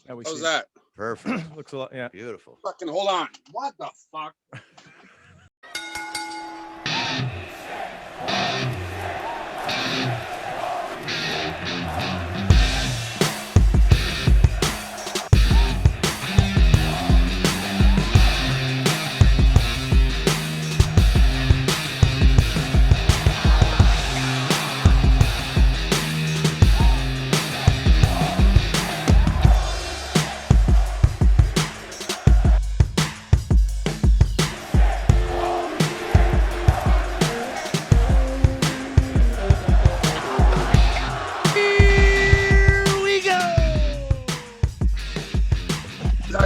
How's that? Perfect. Looks a lot. Yeah. Beautiful. Fucking hold on. What the fuck?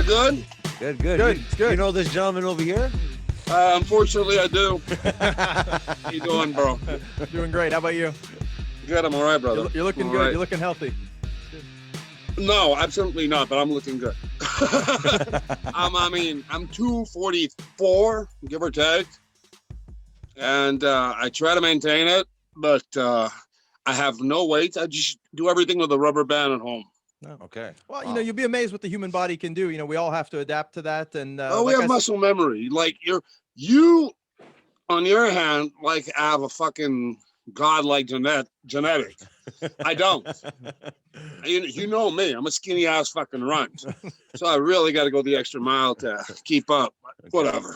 Good? Good, good. Good, You, it's good. You know this gentleman over here? Unfortunately, I do. How you doing, bro? Doing great. How about you? Good, I'm all right, brother. You're looking I'm good. all right. You're looking healthy. No, absolutely not, but I'm looking good. I mean, I'm 244, give or take. And I try to maintain it, but I have no weight. I just do everything with a rubber band at home. No. Okay. Well, you know, you'll be amazed what the human body can do. You know, we all have to adapt to that. And We have muscle memory. Like you, on your hand, like have a fucking godlike genetic. I don't. You know me. I'm a skinny ass fucking runt. So I really got to go the extra mile to keep up. Whatever.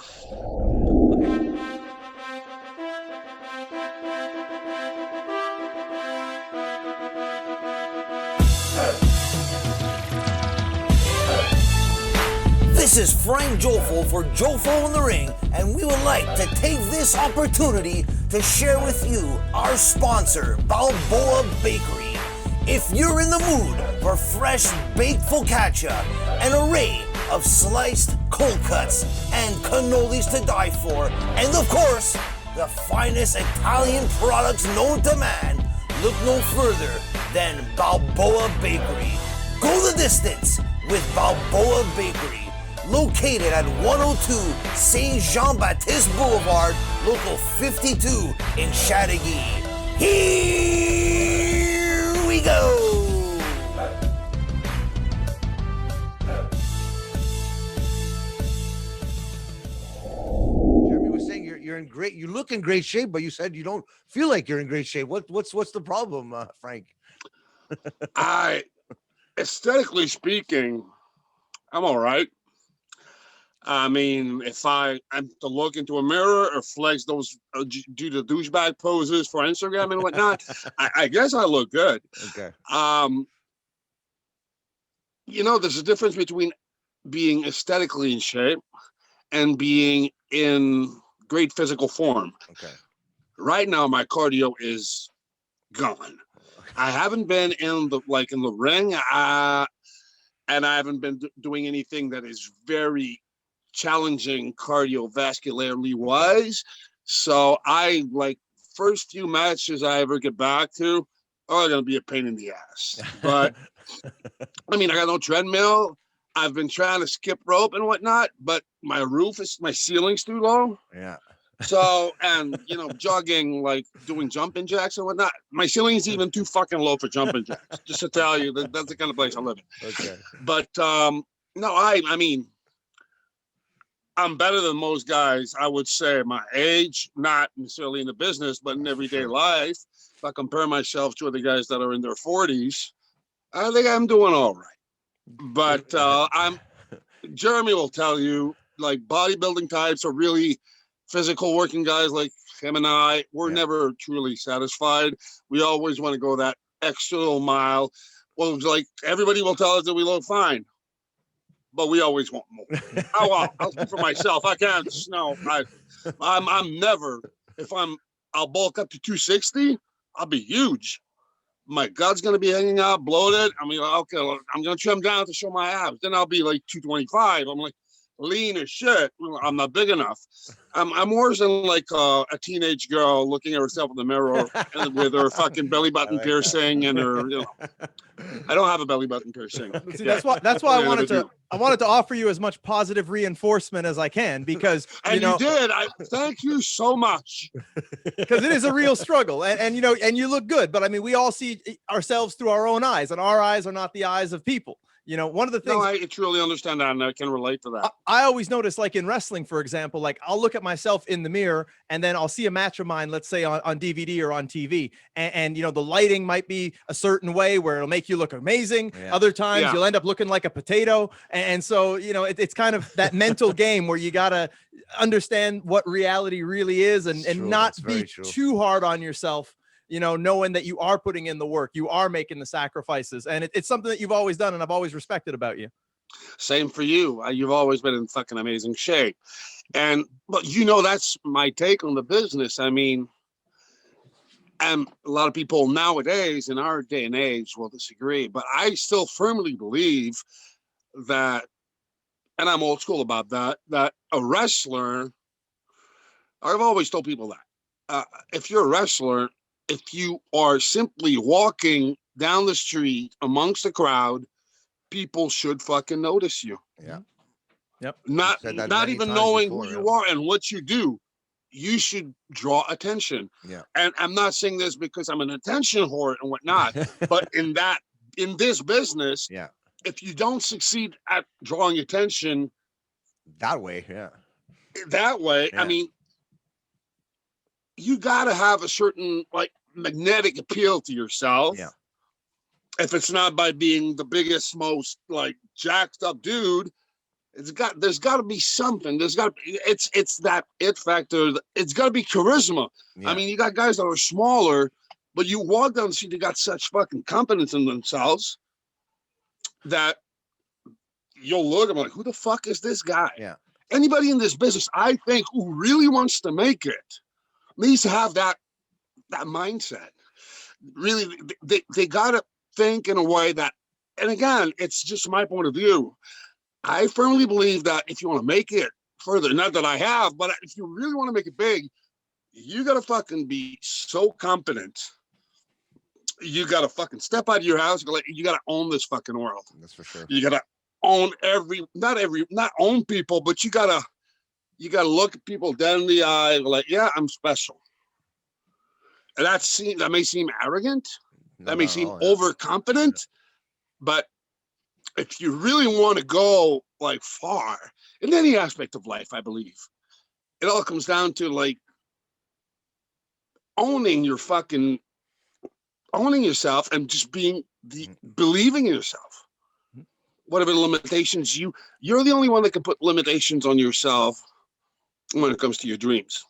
This is Frank Jofo for Jofo in the Ring, and we would like to take this opportunity to share with you our sponsor, Balboa Bakery. If you're in the mood for fresh baked focaccia, an array of sliced cold cuts and cannolis to die for, and of course, the finest Italian products known to man, look no further than Balboa Bakery. Go the distance with Balboa Bakery. Located at 102 Saint Jean-Baptiste Boulevard, Local 52 in Chateauguay. Here we go! Jeremy was saying you're in great. You look in great shape, but you said you don't feel like you're in great shape. What's the problem, Frank? Aesthetically speaking, I'm all right. I mean, if I'm to look into a mirror or flex those, do the douchebag poses for Instagram and whatnot, I guess I look good. Okay. You know, there's a difference between being aesthetically in shape and being in great physical form. Okay. Right now, my cardio is gone. I haven't been in the ring, and I haven't been doing anything that is very challenging cardiovascularly wise. So I first few matches I ever get back to are gonna be a pain in the ass. But I mean, I got no treadmill. I've been trying to skip rope and whatnot, but my ceiling's too low. Yeah. So, and you know, jogging, doing jumping jacks and whatnot, my ceiling's even too fucking low for jumping jacks. Just to tell you that's the kind of place I live in. Okay. But no, I mean, I'm better than most guys, I would say, my age, not necessarily in the business, but in everyday life. If I compare myself to the guys that are in their 40s, I think I'm doing all right. But Jeremy will tell you, bodybuilding types are really physical working guys like him and I. We're never truly satisfied. We always want to go that extra little mile. Well, everybody will tell us that we look fine, but we always want more. I'll speak for myself. I can't. No, I'm never. I'll bulk up to 260. I'll be huge. My gut's gonna be hanging out, bloated. I mean, okay, I'm gonna trim down to show my abs. Then I'll be 225. I'm lean as shit. I'm not big enough. I'm worse than like a teenage girl looking at herself in the mirror and with her fucking belly button piercing and her, you know. I don't have a belly button piercing. See, Yeah. that's why I wanted never do. I wanted to offer you as much positive reinforcement as I can, because And you did. I thank you so much. because it is a real struggle, and you know, and you look good, but I mean, we all see ourselves through our own eyes, and our eyes are not the eyes of people. You know, one of the things No, I truly understand that, and I can relate to that. I always notice, like in wrestling, for example, like I'll look at myself in the mirror and then I'll see a match of mine, let's say on DVD or on TV. And, you know, the lighting might be a certain way where it'll make you look amazing. Yeah. Other times Yeah. you'll end up looking like a potato. And so, you know, it's kind of that mental game where you got to understand what reality really is and True, not that's very be true. too hard on yourself. You know, knowing that you are putting in the work, you are making the sacrifices, and it's something that you've always done, and I've always respected about you. Same for you. You've always been in fucking amazing shape. But you know, that's my take on the business. I mean, and a lot of people nowadays in our day and age will disagree, but I still firmly believe that, and I'm old school about that, that a wrestler, I've always told people that if you're a wrestler, if you are simply walking down the street amongst the crowd, people should fucking notice you. Yeah. Yep. Not Said that not many even times knowing before, who yeah. you are and what you do. You should draw attention. Yeah. And I'm not saying this because I'm an attention whore and whatnot, but in this business, Yeah. if you don't succeed at drawing attention That way. Yeah. that way, Yeah. I mean, you got to have a certain like magnetic appeal to yourself. Yeah. If it's not by being the biggest, most like jacked up dude, there's got to be something. There's got to be, it's that it factor. It's got to be charisma. Yeah. I mean, you got guys that are smaller, but you walk down the street, they got such fucking confidence in themselves that you'll look and be like, who the fuck is this guy? Yeah. Anybody in this business, I think, who really wants to make it needs to have that mindset. Really, they gotta think in a way that, and again, it's just my point of view. I firmly believe that if you want to make it further, not that I have, but if you really want to make it big, you gotta fucking be so competent. You gotta fucking step out of your house. You gotta own this fucking world. That's for sure. You gotta own not own people, but you gotta look at people dead in the eye, like, yeah, I'm special. And that may seem arrogant, that may seem overconfident, but if you really want to go like far in any aspect of life, I believe it all comes down to like owning yourself and just believing in yourself. Whatever limitations you're the only one that can put limitations on yourself when it comes to your dreams.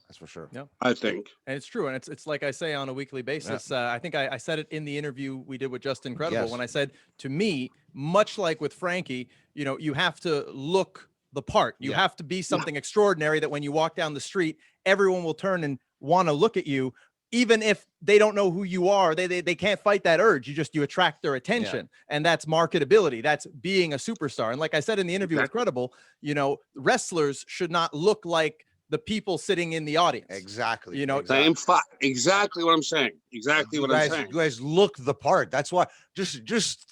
That's for sure. Yeah. I think. And it's true. And it's like I say on a weekly basis. I think I said it in the interview we did with Just Incredible, Yes. when I said, to me, much like with Franky, you know, you have to look the part. You have to be something extraordinary that when you walk down the street, everyone will turn and want to look at you, even if they don't know who you are. They can't fight that urge. You attract their attention, and that's marketability. That's being a superstar. And like I said in the interview with Credible, you know, wrestlers should not look like the people sitting in the audience. Exactly. You know, Exactly what I'm saying. Exactly what I'm saying. You guys look the part. That's why just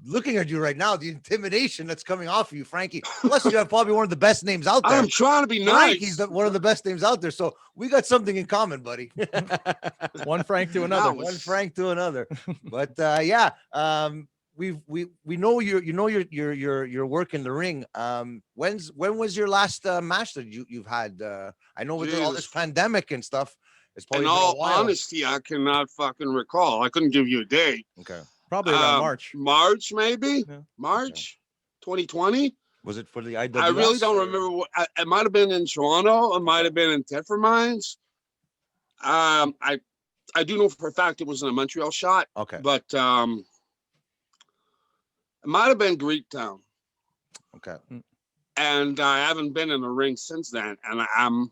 looking at you right now, the intimidation that's coming off of you, Franky. Plus, you have probably one of the best names out there. I'm trying to be nice. Frankie's one of the best names out there. So we got something in common, buddy. one Frank to another. One Frank to another. But we know your work in the ring. When was your last match that you've had? I know with all this pandemic and stuff, it's probably in been a all while. honesty, I cannot fucking recall. I couldn't give you a date. Okay. Probably around March. March, maybe. Yeah. March 2020. Was it for the IWS? I really don't remember. It might have been in Toronto. It might have been in Thetford Mines. I do know for a fact it was in a Montreal shot. Okay. But it might have been Greektown. Okay. And I haven't been in the ring since then. And I'm,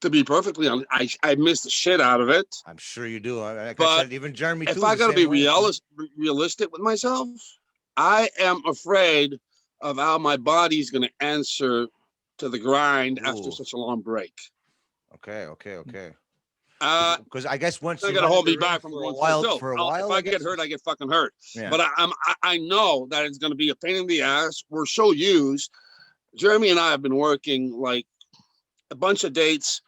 to be perfectly honest, I missed the shit out of it. I'm sure you do. Like But I said, even Jeremy too. If I gotta be realistic with myself, I am afraid of how my body's gonna answer to the grind after Ooh. such a long break. Okay. Because I guess once They're you're gonna not hold in me the ring back from for a going while, still. If I get hurt, I get fucking hurt. Yeah. But I know that it's gonna be a pain in the ass. We're so used. Jeremy and I have been working like a bunch of dates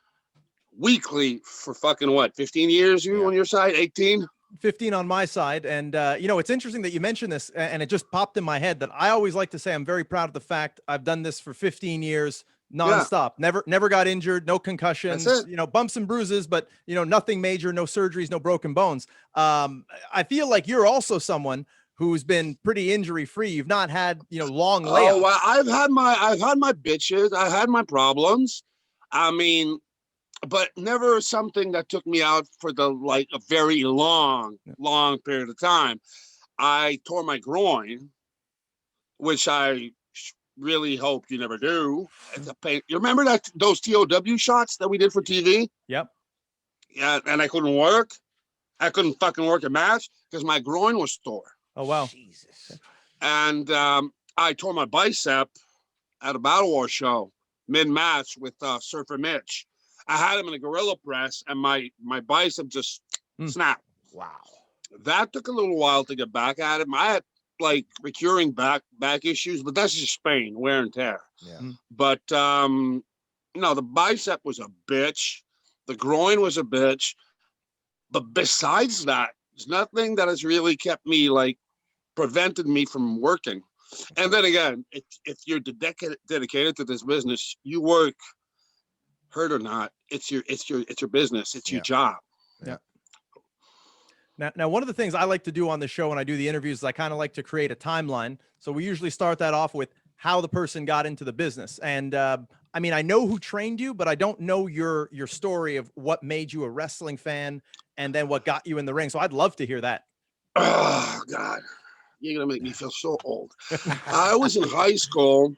weekly for fucking what, 15 years? You on your side, 18? 15 on my side. And, you know, it's interesting that you mentioned this, and it just popped in my head that I always like to say I'm very proud of the fact I've done this for 15 years nonstop. Yeah. Never got injured, no concussions, you know, bumps and bruises, but, you know, nothing major, no surgeries, no broken bones. I feel like you're also someone who's been pretty injury free. You've not had, you know, long layoffs. Oh, well, I've had my bitches. I had my problems. I mean, but never something that took me out for the like a very long period of time. I tore my groin, which I really hope you never do. It's a pain. You remember those TOW shots that we did for TV? Yep. Yeah, and I couldn't work. I couldn't fucking work a match because my groin was tore. Oh wow. Jesus. And I tore my bicep at a Battle War show mid-match with Surfer Mitch. I had him in a gorilla press, and my bicep just snapped. Wow. That took a little while to get back at him. I had like recurring back issues, but that's just Spain, wear and tear. Yeah. But no, the bicep was a bitch. The groin was a bitch. But besides that, there's nothing that has really kept me like prevented me from working. And then again, if you're dedicated to this business, you work, hurt or not, it's your business, it's your job. Yeah. Now, one of the things I like to do on the show when I do the interviews is I kind of like to create a timeline. So we usually start that off with how the person got into the business. And I mean, I know who trained you, but I don't know your story of what made you a wrestling fan and then what got you in the ring. So I'd love to hear that. Oh God, you're gonna make me feel so old. I was in high school.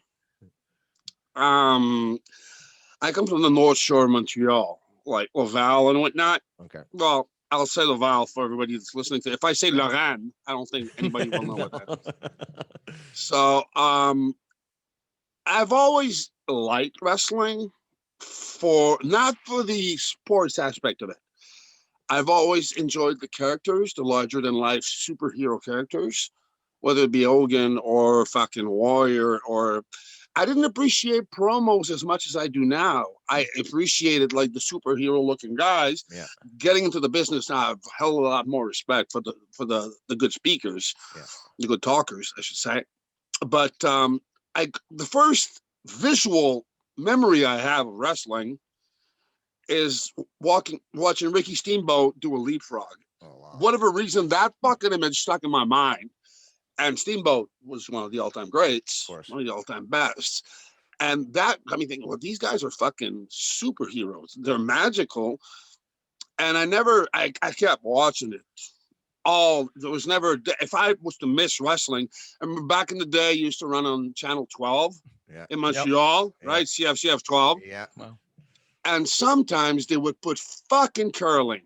I come from the North Shore of Montreal, like Laval and whatnot. Okay. Well, I'll say Laval for everybody that's listening to it. If I say Lorraine, I don't think anybody will know what that is. So I've always liked wrestling not for the sports aspect of it. I've always enjoyed the characters, the larger than life superhero characters, whether it be Hogan or fucking Warrior, or I didn't appreciate promos as much as I do now. I appreciated like the superhero looking guys. Yeah. Getting into the business now, I have a hell of a lot more respect for the good speakers, the good talkers, I should say. But the first visual memory I have of wrestling is watching Ricky Steamboat do a leapfrog. Oh, wow. Whatever reason, that fucking image stuck in my mind. And Steamboat was one of the all-time greats, one of the all-time best. And that got me thinking, well, these guys are fucking superheroes. They're magical. And I kept watching it. There was never, if I was to miss wrestling, I remember back in the day, I used to run on Channel 12 in Montreal, right? CF 12. Yeah. Wow. And sometimes they would put fucking curling.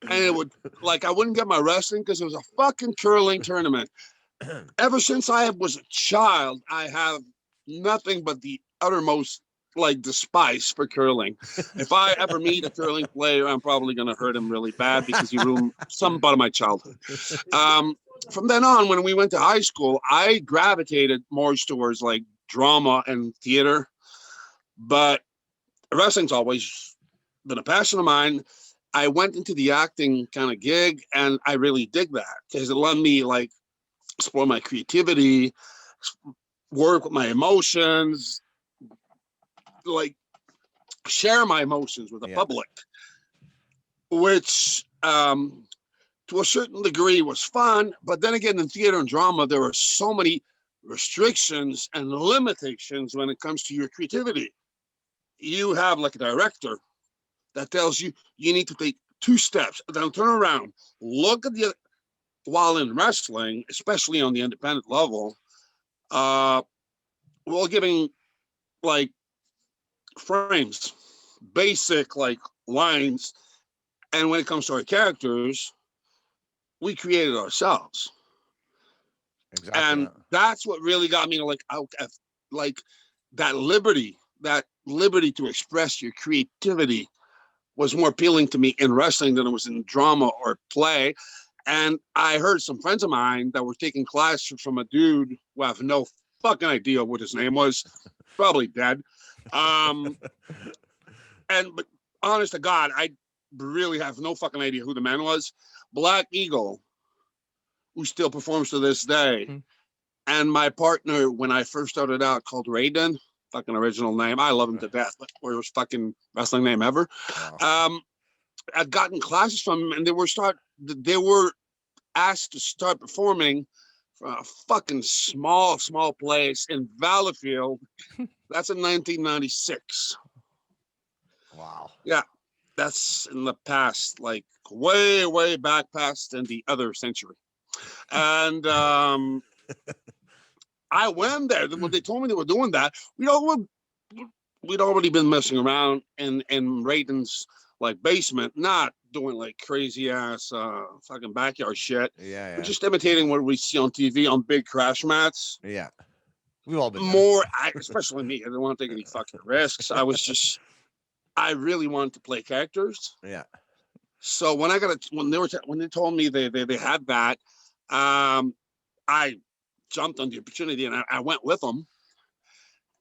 And it would, like, I wouldn't get my wrestling because it was a fucking curling tournament. Ever since I was a child, I have nothing but the uttermost, like, despise for curling. If I ever meet a curling player, I'm probably going to hurt him really bad because he ruined some part of my childhood. From then on, when we went to high school, I gravitated more towards, like, drama and theater. But wrestling's always been a passion of mine. I went into the acting kind of gig, and I really dig that because it let me like explore my creativity, work with my emotions, like share my emotions with the public, which to a certain degree was fun. But then again, in theater and drama, there are so many restrictions and limitations when it comes to your creativity. You have like a director that tells you you need to take 2 steps, then turn around, look at while in wrestling, especially on the independent level, we're giving like frames, basic like lines. And when it comes to our characters, we created ourselves. Exactly. And that's what really got me to like, like that liberty to express your creativity was more appealing to me in wrestling than it was in drama or play. And I heard some friends of mine that were taking classes from a dude who I have no fucking idea what his name was, probably dead. But honest to God, I really have no fucking idea who the man was. Black Eagle, who still performs to this day. And my partner, when I first started out, called Raiden, fucking original name. I love him to death, but worst fucking wrestling name ever. Wow. I'd gotten classes from him, and they were asked to start performing for a fucking small place in Valleyfield. That's in 1996. Wow. Yeah, that's in the past, like way back past in the other century. And I went there. When they told me they were doing that, we'd already been messing around in Raiden's like basement, not doing like crazy ass fucking backyard shit. Yeah. We're just imitating what we see on TV on big crash mats. Yeah. We've all been especially me. I didn't want to take any fucking risks. I really wanted to play characters. Yeah. So when they told me they had that, I jumped on the opportunity and I went with them.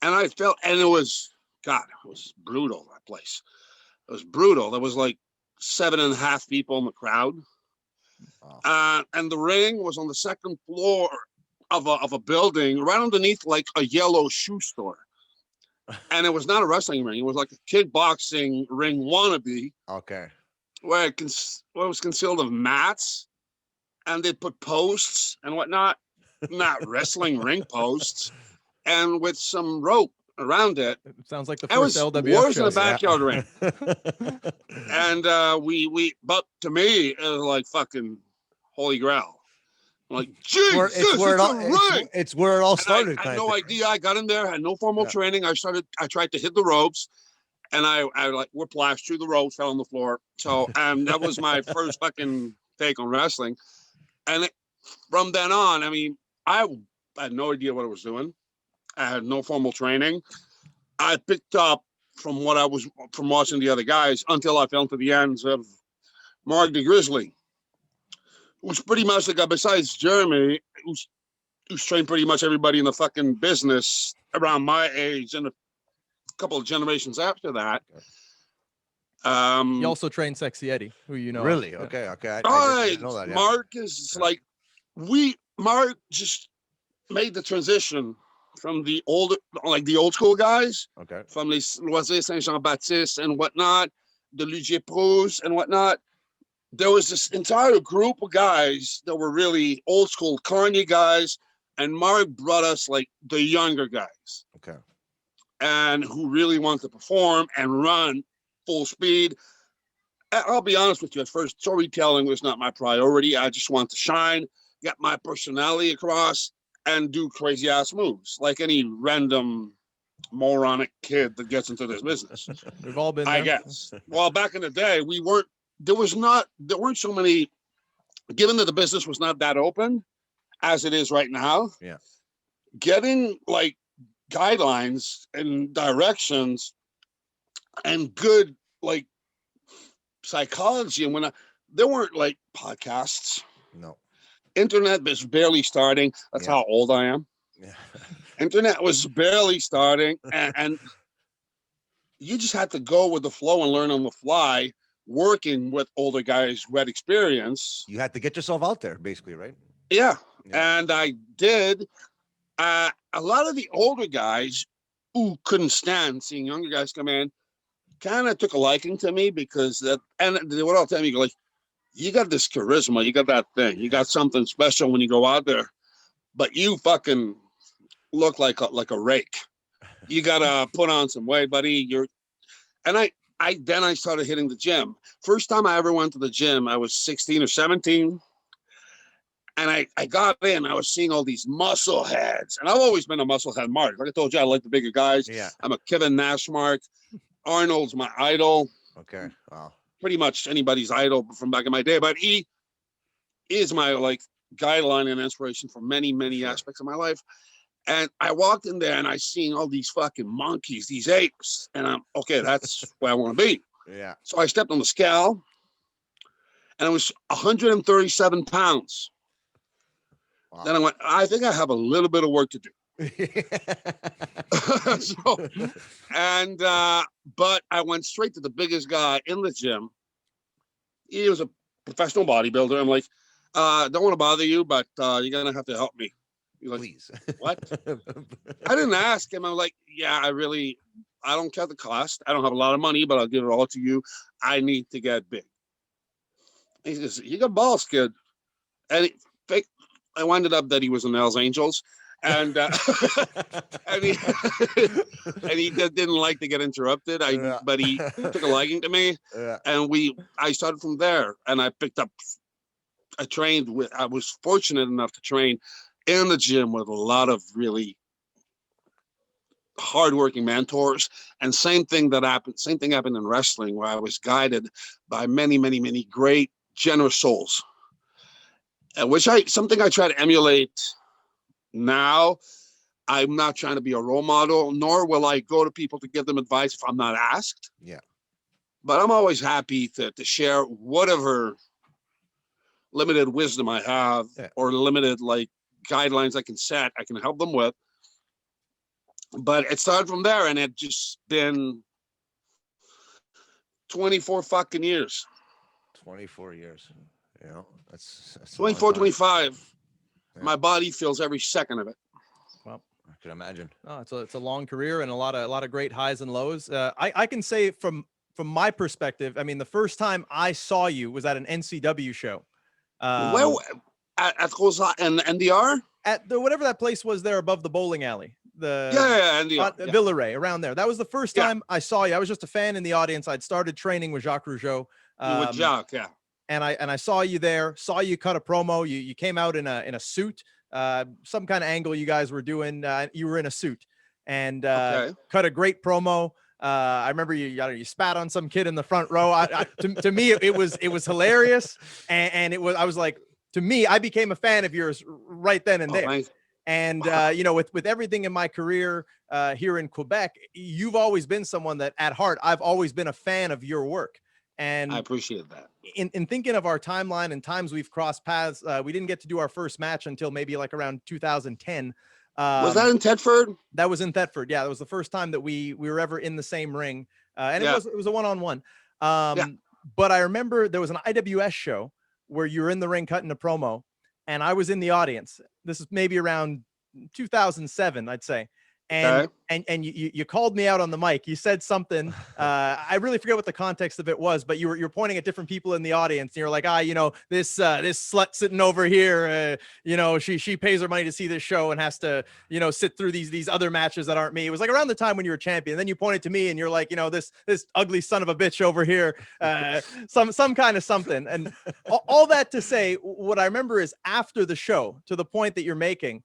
And I felt, and it was brutal, that place. It was brutal. There was like 7.5 people in the crowd. Wow. And the ring was on the second floor of a building right underneath like a yellow shoe store. And it was not a wrestling ring. It was like a kickboxing ring wannabe. Okay. Where it was concealed of mats, and they put posts and whatnot, not wrestling ring posts, and with some rope around it. It sounds like the first LWF worse show. than a backyard ring. And but to me, it was like fucking holy grail. I'm like, Jesus, it's where it all started. I had no idea. I got in there, had no formal training. I tried to hit the ropes, and I like whiplashed through the ropes, fell on the floor. So, and that was my first fucking take on wrestling. And from then on, I mean, I had no idea what I was doing. I had no formal training. I picked up from watching the other guys until I fell to the ends of Mark the Grizzly, who's pretty much the guy besides Jeremy, who's trained pretty much everybody in the fucking business around my age and a couple of generations after that. You also trained SeXXXy Eddy, who you know. Really? Okay. I didn't know that, yeah. Mark is like, Mark just made the transition from the old school guys. Okay. From les Loisirs Saint-Jean-Baptiste and whatnot, the Lugier Pros and whatnot. There was this entire group of guys that were really old school Carney guys, and Mark brought us like the younger guys. Okay. And who really wanted to perform and run full speed. I'll be honest with you, at first, storytelling was not my priority. I just wanted to shine, get my personality across, and do crazy ass moves like any random moronic kid that gets into this business. We've all been there. I guess. Well, back in the day, there weren't so many, given that the business was not that open as it is right now. Yeah. Getting like guidelines and directions and good like psychology, and there weren't like podcasts. No. Internet was barely starting. That's how old I am. Yeah. Internet was barely starting, and you just had to go with the flow and learn on the fly, working with older guys who had experience. You had to get yourself out there, basically, right? Yeah. And I did. A lot of the older guys who couldn't stand seeing younger guys come in kind of took a liking to me because and they would all tell me, like, you got this charisma, you got that thing, you got something special when you go out there, but you fucking look like a rake. You gotta put on some weight, buddy. Then I started hitting the gym. First time I ever went to the gym, I was 16 or 17. And I got in, I was seeing all these muscle heads. And I've always been a muscle head mark. Like I told you, I like the bigger guys. Yeah. I'm a Kevin Nash mark. Arnold's my idol. Okay. Wow. Pretty much anybody's idol from back in my day. But he is my like guideline and inspiration for many, many aspects of my life. And I walked in there and I seen all these fucking monkeys, these apes. And I'm, okay, that's where I want to be. Yeah. So I stepped on the scale and it was 137 pounds. Wow. Then I went, I think I have a little bit of work to do. But I went straight to the biggest guy in the gym. He was a professional bodybuilder. I'm like, don't want to bother you, but you're going to have to help me. He's like, please. What? I didn't ask him. I'm like, yeah, I don't care the cost. I don't have a lot of money, but I'll give it all to you. I need to get big. He says, you got balls, kid. And I wound up that he was in Hell's Angels. And and he didn't like to get interrupted. But he took a liking to me. Yeah. And I started from there. And I was fortunate enough to train in the gym with a lot of really hardworking mentors. And same thing happened in wrestling, where I was guided by many, many, many great, generous souls, something I try to emulate now. I'm not trying to be a role model, nor will I go to people to give them advice if I'm not asked. Yeah. But I'm always happy to share whatever limited wisdom I have, or limited guidelines I can set, I can help them with. But it started from there, and it just been 24 fucking years. 24 years. You know, that's 24, 25. Yeah. My body feels every second of it. Well, I can imagine. Oh, it's a long career and a lot of great highs and lows. I can say from my perspective, I mean, the first time I saw you was at an NCW show. Well, at NDR? At whatever that place was there above the bowling alley. NDR. Villeray, around there. That was the first time I saw you. I was just a fan in the audience. I'd started training with Jacques Rougeau. With Jacques, yeah. And I saw you there, saw you cut a promo. You came out in a suit, some kind of angle you guys were doing. You were in a suit and cut a great promo. I remember you spat on some kid in the front row. To me, it was hilarious. And I was like, to me, I became a fan of yours right then and there. Nice. And, you know, with everything in my career here in Quebec, you've always been someone that at heart, I've always been a fan of your work. And I appreciate that. In thinking of our timeline and times we've crossed paths, we didn't get to do our first match until maybe like around 2010. Was that in Thetford? That was in Thetford. Yeah, that was the first time that we were ever in the same ring. And it was a one-on-one. But I remember there was an IWS show where you were in the ring cutting a promo, and I was in the audience. This is maybe around 2007, I'd say. And you called me out on the mic. You said something. I really forget what the context of it was, but you're pointing at different people in the audience. And you're like, you know, this slut sitting over here, you know, she pays her money to see this show and has to, you know, sit through these other matches that aren't me. It was like around the time when you were champion. And then you pointed to me and you're like, you know, this ugly son of a bitch over here, some kind of something. And all that to say, what I remember is after the show, to the point that you're making,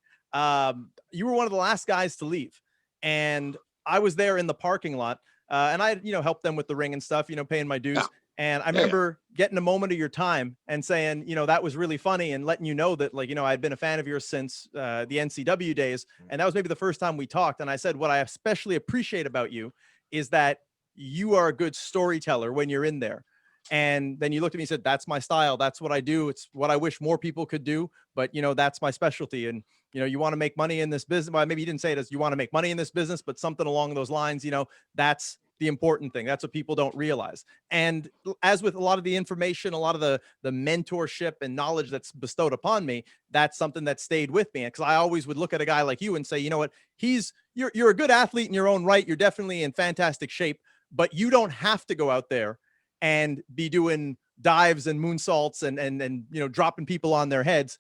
you were one of the last guys to leave, and I was there in the parking lot, and I, you know, helped them with the ring and stuff, you know, paying my dues. And I remember getting a moment of your time and saying, you know, that was really funny, and letting you know that, like, you know, I'd been a fan of yours since the NCW days, and that was maybe the first time we talked. And I said, what I especially appreciate about you is that you are a good storyteller when you're in there. And then you looked at me and said, that's my style. That's what I do. It's what I wish more people could do. But, you know, that's my specialty. And, you know, you want to make money in this business. Well, maybe you didn't say it as you want to make money in this business, but something along those lines, you know, that's the important thing. That's what people don't realize. And as with a lot of the information, a lot of the mentorship and knowledge that's bestowed upon me, that's something that stayed with me. Because I always would look at a guy like you and say, you know what, you're a good athlete in your own right. You're definitely in fantastic shape, but you don't have to go out there and be doing dives and moonsaults and you know, dropping people on their heads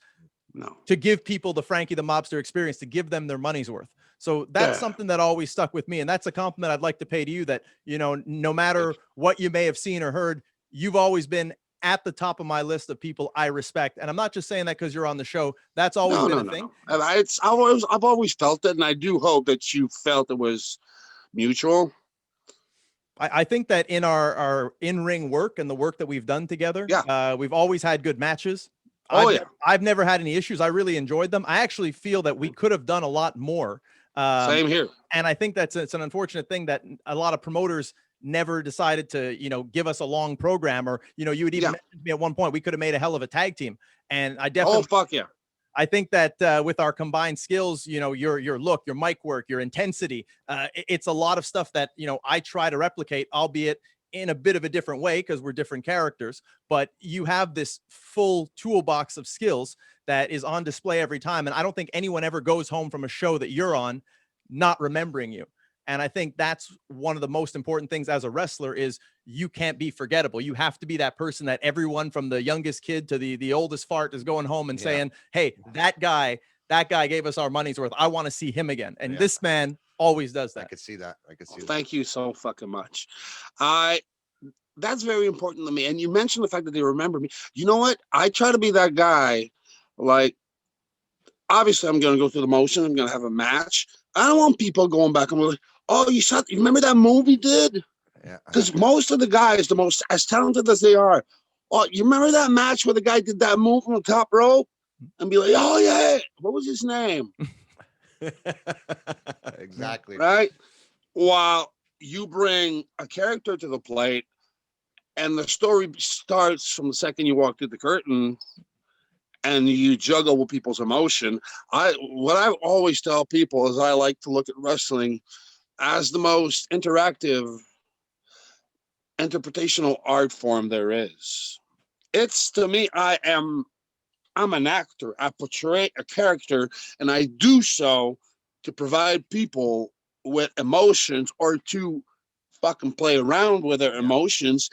to give people the Franky the Mobster experience, to give them their money's worth. So that's something that always stuck with me. And that's a compliment I'd like to pay to you, that, you know, no matter what you may have seen or heard, you've always been at the top of my list of people I respect. And I'm not just saying that because you're on the show. That's always been a thing. I've always felt it. And I do hope that you felt it was mutual. I think that in our in-ring work and the work that we've done together, we've always had good matches. I've never had any issues. I really enjoyed them. I actually feel that we could have done a lot more. Same here. And I think it's an unfortunate thing that a lot of promoters never decided to, give us a long program, or, you had even mentioned to me at one point, we could have made a hell of a tag team. And I definitely, fuck yeah. I think that with our combined skills, your look, your mic work, your intensity, it's a lot of stuff that, I try to replicate, albeit in a bit of a different way because we're different characters. But you have this full toolbox of skills that is on display every time. And I don't think anyone ever goes home from a show that you're on not remembering you. And I think that's one of the most important things as a wrestler is you can't be forgettable. You have to be that person that everyone from the youngest kid to the oldest fart is going home and saying, hey, that guy gave us our money's worth. I want to see him again. And this man always does that. I could see that. Thank you so fucking much. That's very important to me. And you mentioned the fact that they remember me. You know what? I try to be that guy. Like, obviously, I'm going to go through the motion. I'm going to have a match. I don't want people going back and like, oh, you remember that movie did? Yeah. Because most of the guys, as talented as they are, oh, you remember that match where the guy did that move from the top rope? And be like, oh, yeah. What was his name? Exactly. Right? While you bring a character to the plate and the story starts from the second you walk through the curtain and you juggle with people's emotion. What I always tell people is I like to look at wrestling as the most interactive interpretational art form there is. It's, to me, I'm an actor. I portray a character, and I do so to provide people with emotions or to fucking play around with their emotions.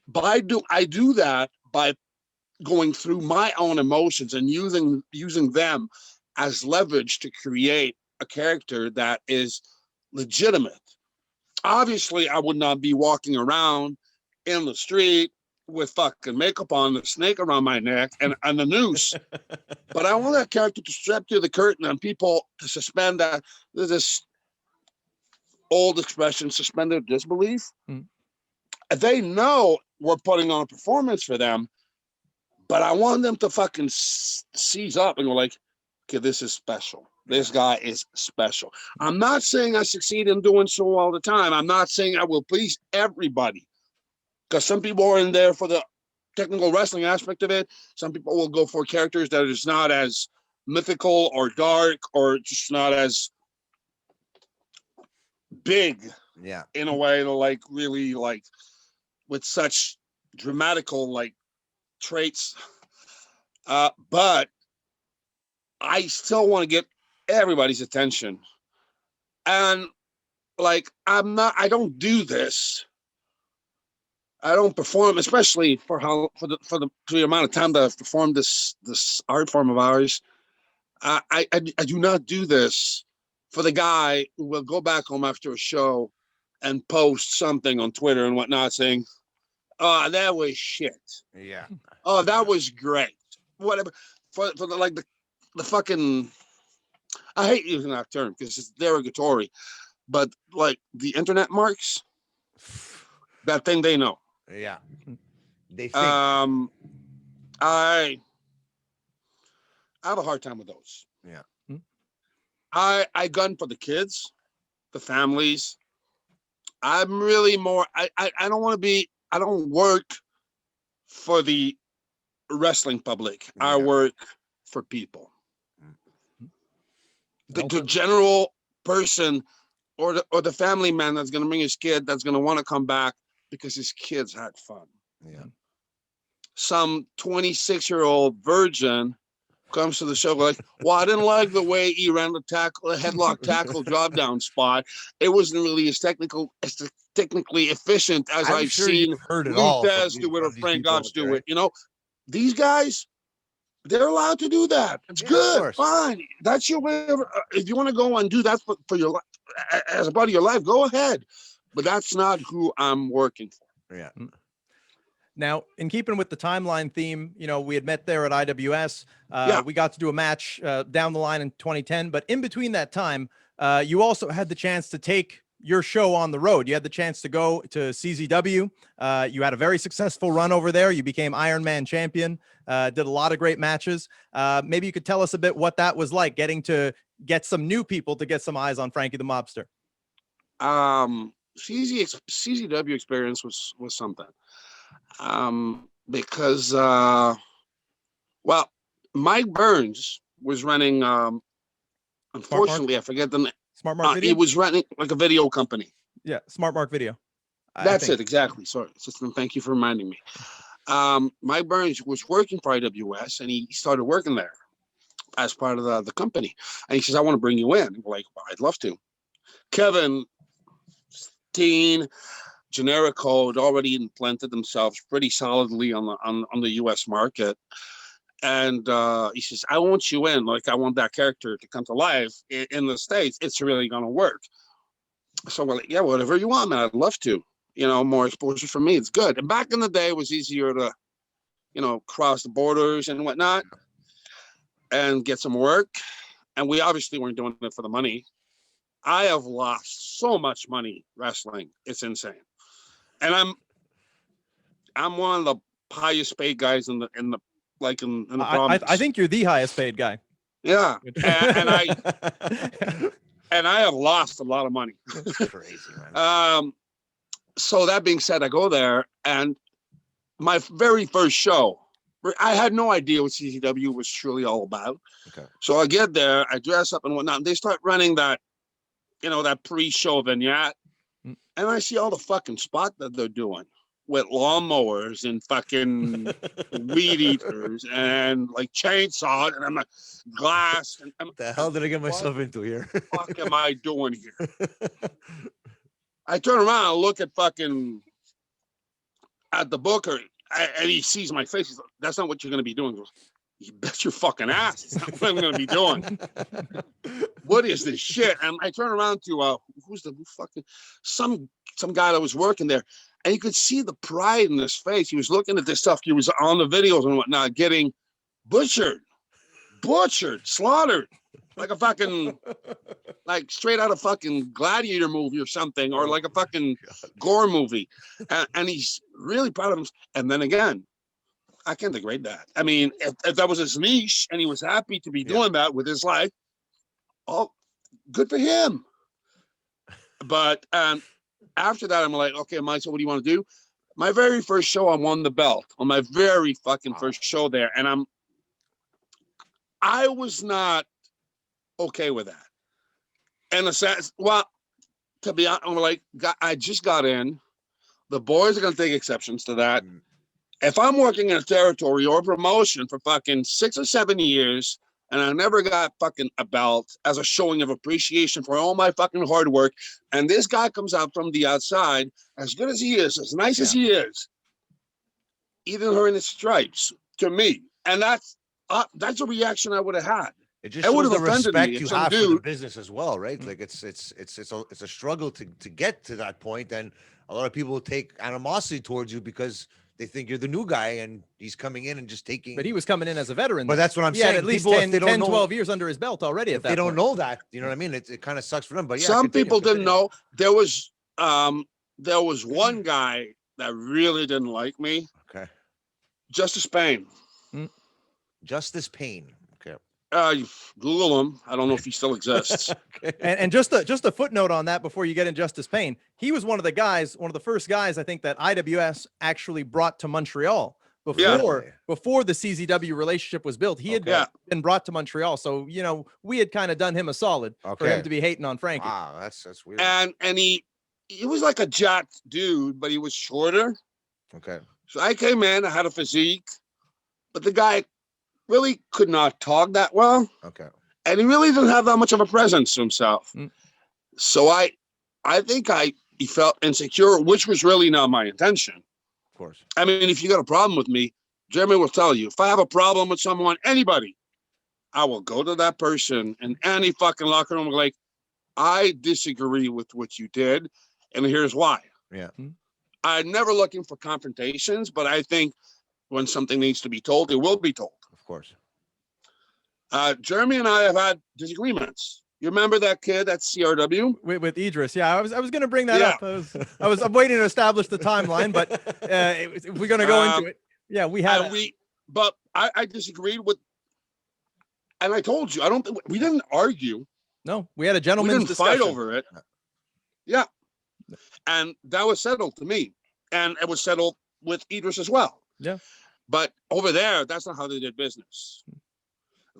But I do that by going through my own emotions and using them as leverage to create a character that is legitimate. Obviously, I would not be walking around in the street with fucking makeup on, the snake around my neck, and the noose. But I want that character to step through the curtain and people to suspend that. There's this old expression, suspend their disbelief. They know we're putting on a performance for them, but I want them to fucking seize up and go like, okay, this is special. This guy is special. I'm not saying I succeed in doing so all the time. I'm not saying I will please everybody, because some people are in there for the technical wrestling aspect of it. Some people will go for characters that are just not as mythical or dark or just not as big. Yeah. In a way, to like really like with such dramatical like traits. But I still want to get everybody's attention. And like, I don't do this. I don't perform, especially for the amount of time that I've performed this art form of ours. I do not do this for the guy who will go back home after a show and post something on Twitter and whatnot saying, oh, that was shit. Yeah. Oh, that was great. Whatever. For the fucking, I hate using that term because it's derogatory, but like the internet marks, that thing they know. Yeah. They think. I have a hard time with those. Yeah. I gun for the kids, the families. I'm really more, I don't want to be, I don't work for the wrestling public. Yeah. I work for people. The general person or the family man that's going to bring his kid that's going to want to come back because his kids had fun. Yeah. Some 26-year-old virgin comes to the show like, well, I didn't like the way he ran the headlock tackle drop down spot. It wasn't really as technically efficient as I've seen Lutez do it or Frank Gotch do it. You know, these guys, they're allowed to do that. It's good, fine. That's your way. If you want to go and do that for your life, as a part of your life, go ahead. But that's not who I'm working for. Yeah. Now, in keeping with the timeline theme, you know, we had met there at IWS. We got to do a match down the line in 2010. But in between that time, you also had the chance to take your show on the road. You had the chance to go to CZW. You had a very successful run over there. You became Iron Man champion, did a lot of great matches. Maybe you could tell us a bit what that was like, getting to get some new people to get some eyes on Franky the Mobster. CZW experience was something. Because, well, Mike Burns was running, unfortunately, I forget the name. Smart Mark Video? He was running like a video company. Yeah, Smart Mark Video. That's it, exactly. Sorry, system. Thank you for reminding me. Mike Burns was working for IWS, and he started working there as part of the company. And he says, "I want to bring you in." We're like, "Well, I'd love to." Kevin Steen, Generico had already implanted themselves pretty solidly on the U.S. market. And he says, "I want you in, like I want that character to come to life in the States. It's really gonna work." So we're like, "Yeah, whatever you want, man. I'd love to. You know, more exposure for me. It's good." And back in the day, it was easier to, you know, cross the borders and whatnot and get some work. And we obviously weren't doing it for the money. I have lost so much money wrestling. It's insane. And I'm one of the highest paid guys in the province. I think you're the highest paid guy. Yeah, and I have lost a lot of money. That's crazy, man. So that being said, I go there, and my very first show, I had no idea what CZW was truly all about. Okay. So I get there, I dress up and whatnot, and they start running that, you know, that pre-show vignette, and I see all the fucking spot that they're doing with lawnmowers and fucking weed eaters and like chainsaws, and I'm like, glass. And What the hell did I get myself into here? What the fuck am I doing here? I turn around and look at the booker, and he sees my face. He's like, "That's not what you're going to be doing." He goes, "You bet your fucking ass. It's not what I'm going to be doing." What is this shit? And I turn around to some guy that was working there, and you could see the pride in his face. He was looking at this stuff. He was on the videos and whatnot, getting butchered, slaughtered, like a fucking, like straight out of fucking Gladiator movie or something, or like a fucking gore movie. And he's really proud of him. And then again, I can't degrade that. I mean, if that was his niche and he was happy to be doing that with his life, oh, good for him. But after that, I'm like, "Okay, Mike, so what do you want to do?" My very first show, I won the belt on my very fucking first show there. And I was not okay with that. And the sense, well, to be honest, I'm like, I just got in. The boys are going to take exceptions to that. If I'm working in a territory or a promotion for fucking 6 or 7 years, and I never got fucking a belt as a showing of appreciation for all my fucking hard work, and this guy comes out from the outside, as good as he is, as nice as he is, even her in his stripes, to me. And that's a reaction I would have had. It just shows the respect you have for the business as well, right? Like it's a struggle to get to that point, and a lot of people take animosity towards you because they think you're the new guy and he's coming in and just taking. But he was coming in as a veteran. But that's what I'm saying. Had at least people, 10, 12 years under his belt already at that They don't point. know that. You know what I mean? It kind of sucks for them. But yeah, some people didn't know. There was one guy that really didn't like me. Okay. Justice Payne. Justice Payne. Okay. You Google him. I don't know if he still exists. Okay. And just a footnote on that before you get in Justice Payne. He was one of the first guys I think that IWS actually brought to Montreal before the CZW relationship was built. He had been brought to Montreal, so you know we had kind of done him a solid for him to be hating on Franky. Wow, that's weird. And he was like a jacked dude, but he was shorter. Okay. So I came in. I had a physique, but the guy really could not talk that well. Okay. And he really didn't have that much of a presence to himself. So I think he felt insecure, which was really not my intention. Of course. I mean, if you got a problem with me, Jeremy will tell you, if I have a problem with someone, anybody, I will go to that person in any fucking locker room, like, I disagree with what you did, and here's why. Yeah. I'm never looking for confrontations, but I think when something needs to be told, it will be told. Of course. Jeremy and I have had disagreements, You remember that kid at CRW with Idris? Yeah, I was going to bring that Yeah. up. I'm waiting to establish the timeline, but if we're going to go into it. Yeah, we had. But I disagreed with, and I told you I don't think we didn't argue. No, we had a We gentleman's didn't discussion. fight over it. Yeah, and that was settled to me, and it was settled with Idris as well. Yeah, but over there, that's not how they did business.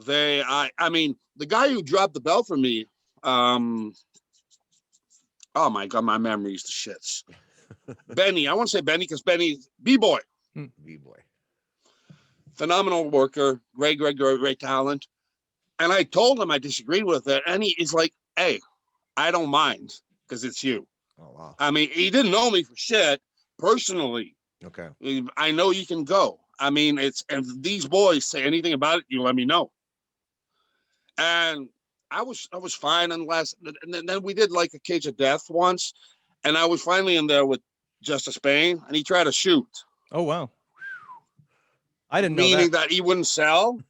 I mean, the guy who dropped the belt for me, oh my God, my memory's the shits. Benny, I want to say Benny because Benny, B-Boy. B-Boy. Phenomenal worker, great talent. And I told him I disagreed with it. And he's like, hey, I don't mind because it's you. Oh, wow. I mean, he didn't know me for shit personally. Okay. I know you can go. I mean, if these boys say anything about it, you let me know. And I was fine unless, and then we did like a Cage of Death once, and I was finally in there with Justice Payne, and he tried to shoot. Oh wow! I didn't know meaning that he wouldn't sell.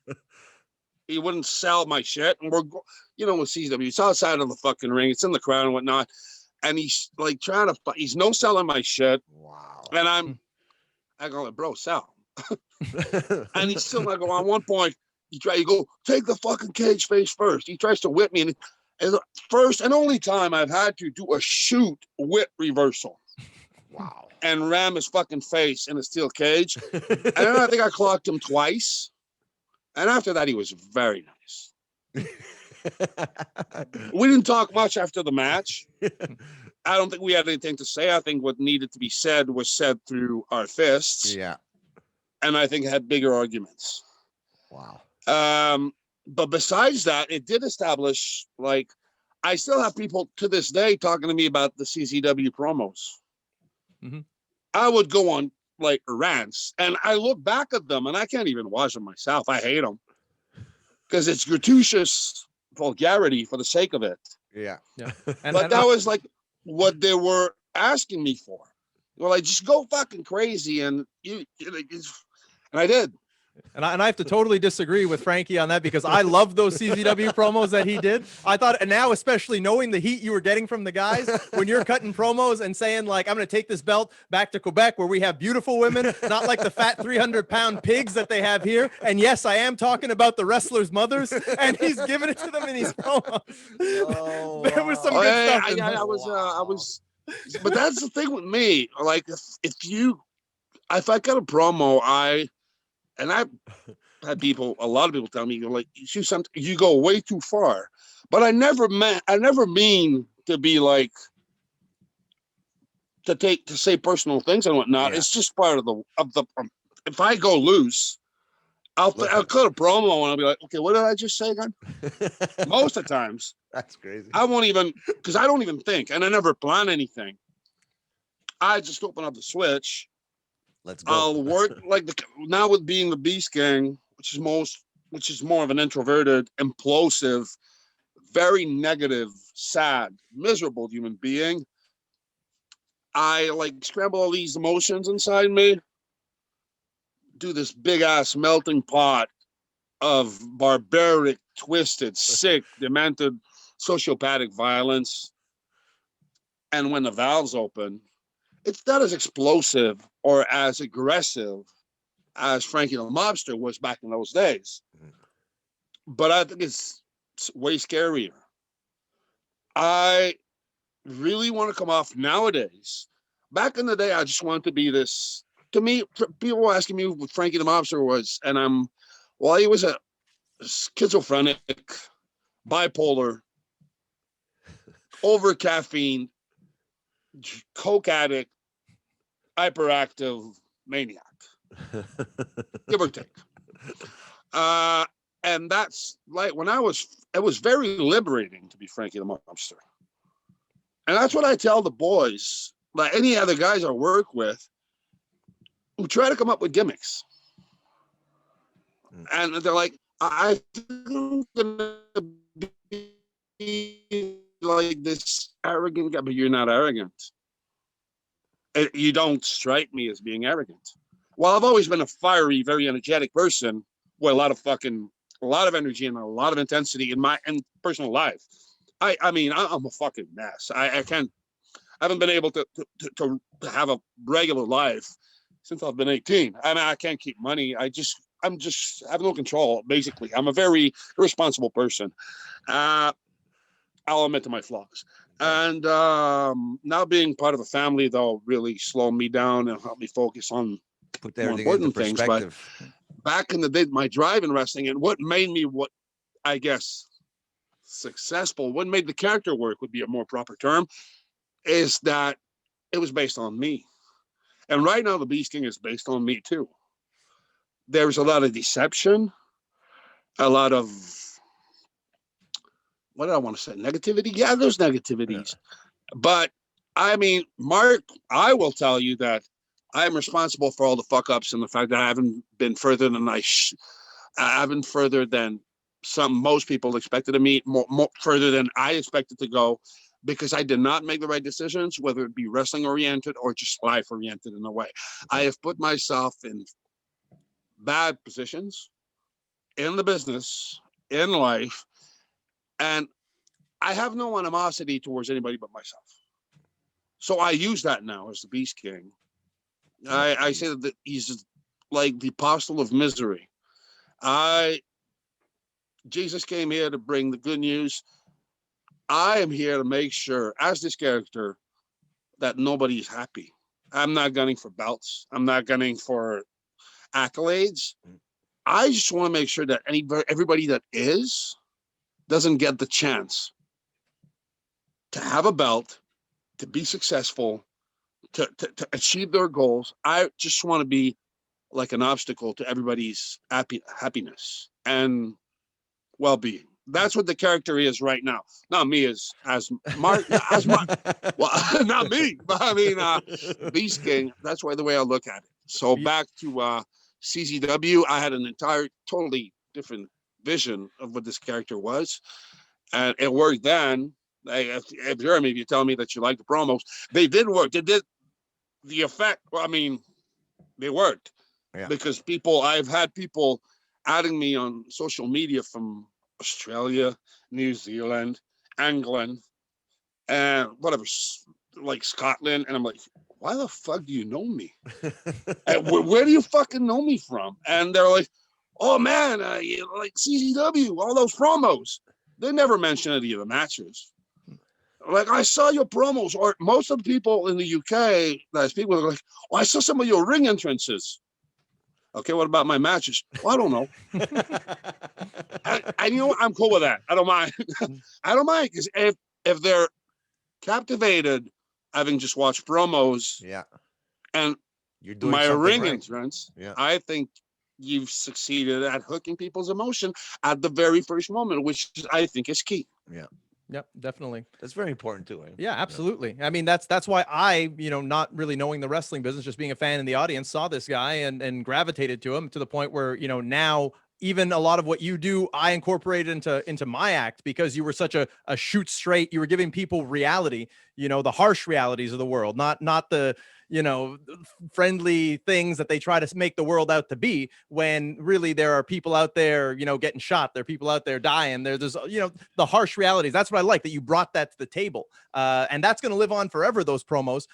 He wouldn't sell my shit, and we're, you know, with CW, it's outside of the fucking ring, it's in the crowd and whatnot, and he's like trying to, he's no selling my shit. Wow! And I go, bro, sell. And he's still not going. At one point, you go, take the fucking cage face first. He tries to whip me, and the first and only time I've had to do a shoot whip reversal. Wow. And ram his fucking face in a steel cage. And then I think I clocked him twice. And after that, he was very nice. We didn't talk much after the match. I don't think we had anything to say. I think what needed to be said was said through our fists. Yeah. And I think had bigger arguments. Wow. But besides that, it did establish, like, I still have people to this day talking to me about the CZW promos. Mm-hmm. I would go on like rants, and I look back at them, and I can't even watch them myself. I hate them because it's gratuitous vulgarity for the sake of it. Yeah. But that was like what they were asking me for. Well, I just go fucking crazy, and and I did. And I have to totally disagree with Frankie on that, because I love those CZW promos that he did. I thought, and now especially knowing the heat you were getting from the guys when you're cutting promos and saying like, I'm going to take this belt back to Quebec where we have beautiful women, not like the fat 300-pound pigs that they have here. And yes, I am talking about the wrestlers' mothers, and he's giving it to them in these promos. Oh, there was some good stuff. I was, but that's the thing with me. Like if I cut a promo, and I've had a lot of people tell me, you're like, you go way too far. But I never mean to be like, to say personal things and whatnot. Yeah. It's just part of the, if I go loose, I'll cut a promo and I'll be like, okay, what did I just say again? Most of the times. That's crazy. I won't even, because I don't even think, and I never plan anything. I just open up the switch. Let's go. I'll work like now with being the Beast Gang, which is more of an introverted, implosive, very negative, sad, miserable human being. I like scramble all these emotions inside me, do this big ass melting pot of barbaric, twisted, sick, demented, sociopathic violence. And when the valves open, it's not as explosive or as aggressive as Franky the Mobster was back in those days. But I think it's way scarier. I really want to come off nowadays. Back in the day, I just wanted to be this. To me, people were asking me what Franky the Mobster was, and he was a schizophrenic, bipolar, over caffeine, coke addict, hyperactive maniac, give or take. And that's like it was very liberating to be Franky the Mobster. And that's what I tell the boys, like any other guys I work with, who try to come up with gimmicks. And they're like, I think I'm gonna be like this arrogant guy, but you're not arrogant. You don't strike me as being arrogant. Well, I've always been a fiery, very energetic person with a lot of energy and a lot of intensity in my personal life. I mean, I'm a fucking mess. I haven't been able to have a regular life since I've been 18. I mean, I can't keep money. I'm just have no control. Basically, I'm a very irresponsible person. I'll admit to my flaws. And now being part of a family, though, really slowed me down and helped me focus on Put more everything into important things. But perspective. back in the day, my drive in wrestling and what made me, what I guess, successful, what made the character work would be a more proper term, is that it was based on me. And right now, the Beast King is based on me, too. There's a lot of deception, a lot of, what do I want to say, negativity? Yeah, there's negativities. Yeah. But, I mean, Mark, I will tell you that I'm responsible for all the fuck-ups and the fact that I haven't been further than I haven't further than most people expected of me, more further than I expected to go, because I did not make the right decisions, whether it be wrestling-oriented or just life-oriented in a way. I have put myself in bad positions in the business, in life, and I have no animosity towards anybody but myself. So I use that now as the Beast King. I say that he's like the apostle of misery. Jesus came here to bring the good news. I am here to make sure, as this character, that nobody is happy. I'm not gunning for belts. I'm not gunning for accolades. I just want to make sure that everybody that doesn't get the chance to have a belt, to be successful, to achieve their goals. I just want to be like an obstacle to everybody's happiness and well-being. That's what the character is right now. Not me as Mark, well, not me, but I mean, Beast King. That's the way I look at it. So back to CZW, I had an totally different vision of what this character was, and it worked then. If Jeremy, if you tell me that you like the promos, they did work. They did the effect. Well, I mean, they worked because I've had people adding me on social media from Australia, New Zealand, England, and whatever, like Scotland, and I'm like, why the fuck do you know me? Where do you fucking know me from? And they're like, oh man, like CZW, all those promos. They never mention any of the matches. Like, I saw your promos, or most of the people in the UK, that speak with, are like, oh, I saw some of your ring entrances. Okay, what about my matches? Well, I don't know. And you know what? I'm cool with that. I don't mind. I don't mind, because if they're captivated, having just watched promos, and you're doing my ring right. entrance, I think you've succeeded at hooking people's emotion at the very first moment, which I think is key. Yep, definitely. That's very important too. Yeah, absolutely. I mean, that's why I, not really knowing the wrestling business, just being a fan in the audience, saw this guy and gravitated to him, to the point where, now even a lot of what you do, I incorporated into my act, because you were such a shoot straight. You were giving people reality, the harsh realities of the world, not the, friendly things that they try to make the world out to be, when really there are people out there, getting shot. There are people out there dying. There's, the harsh realities. That's what I like, that you brought that to the table. And that's going to live on forever, those promos,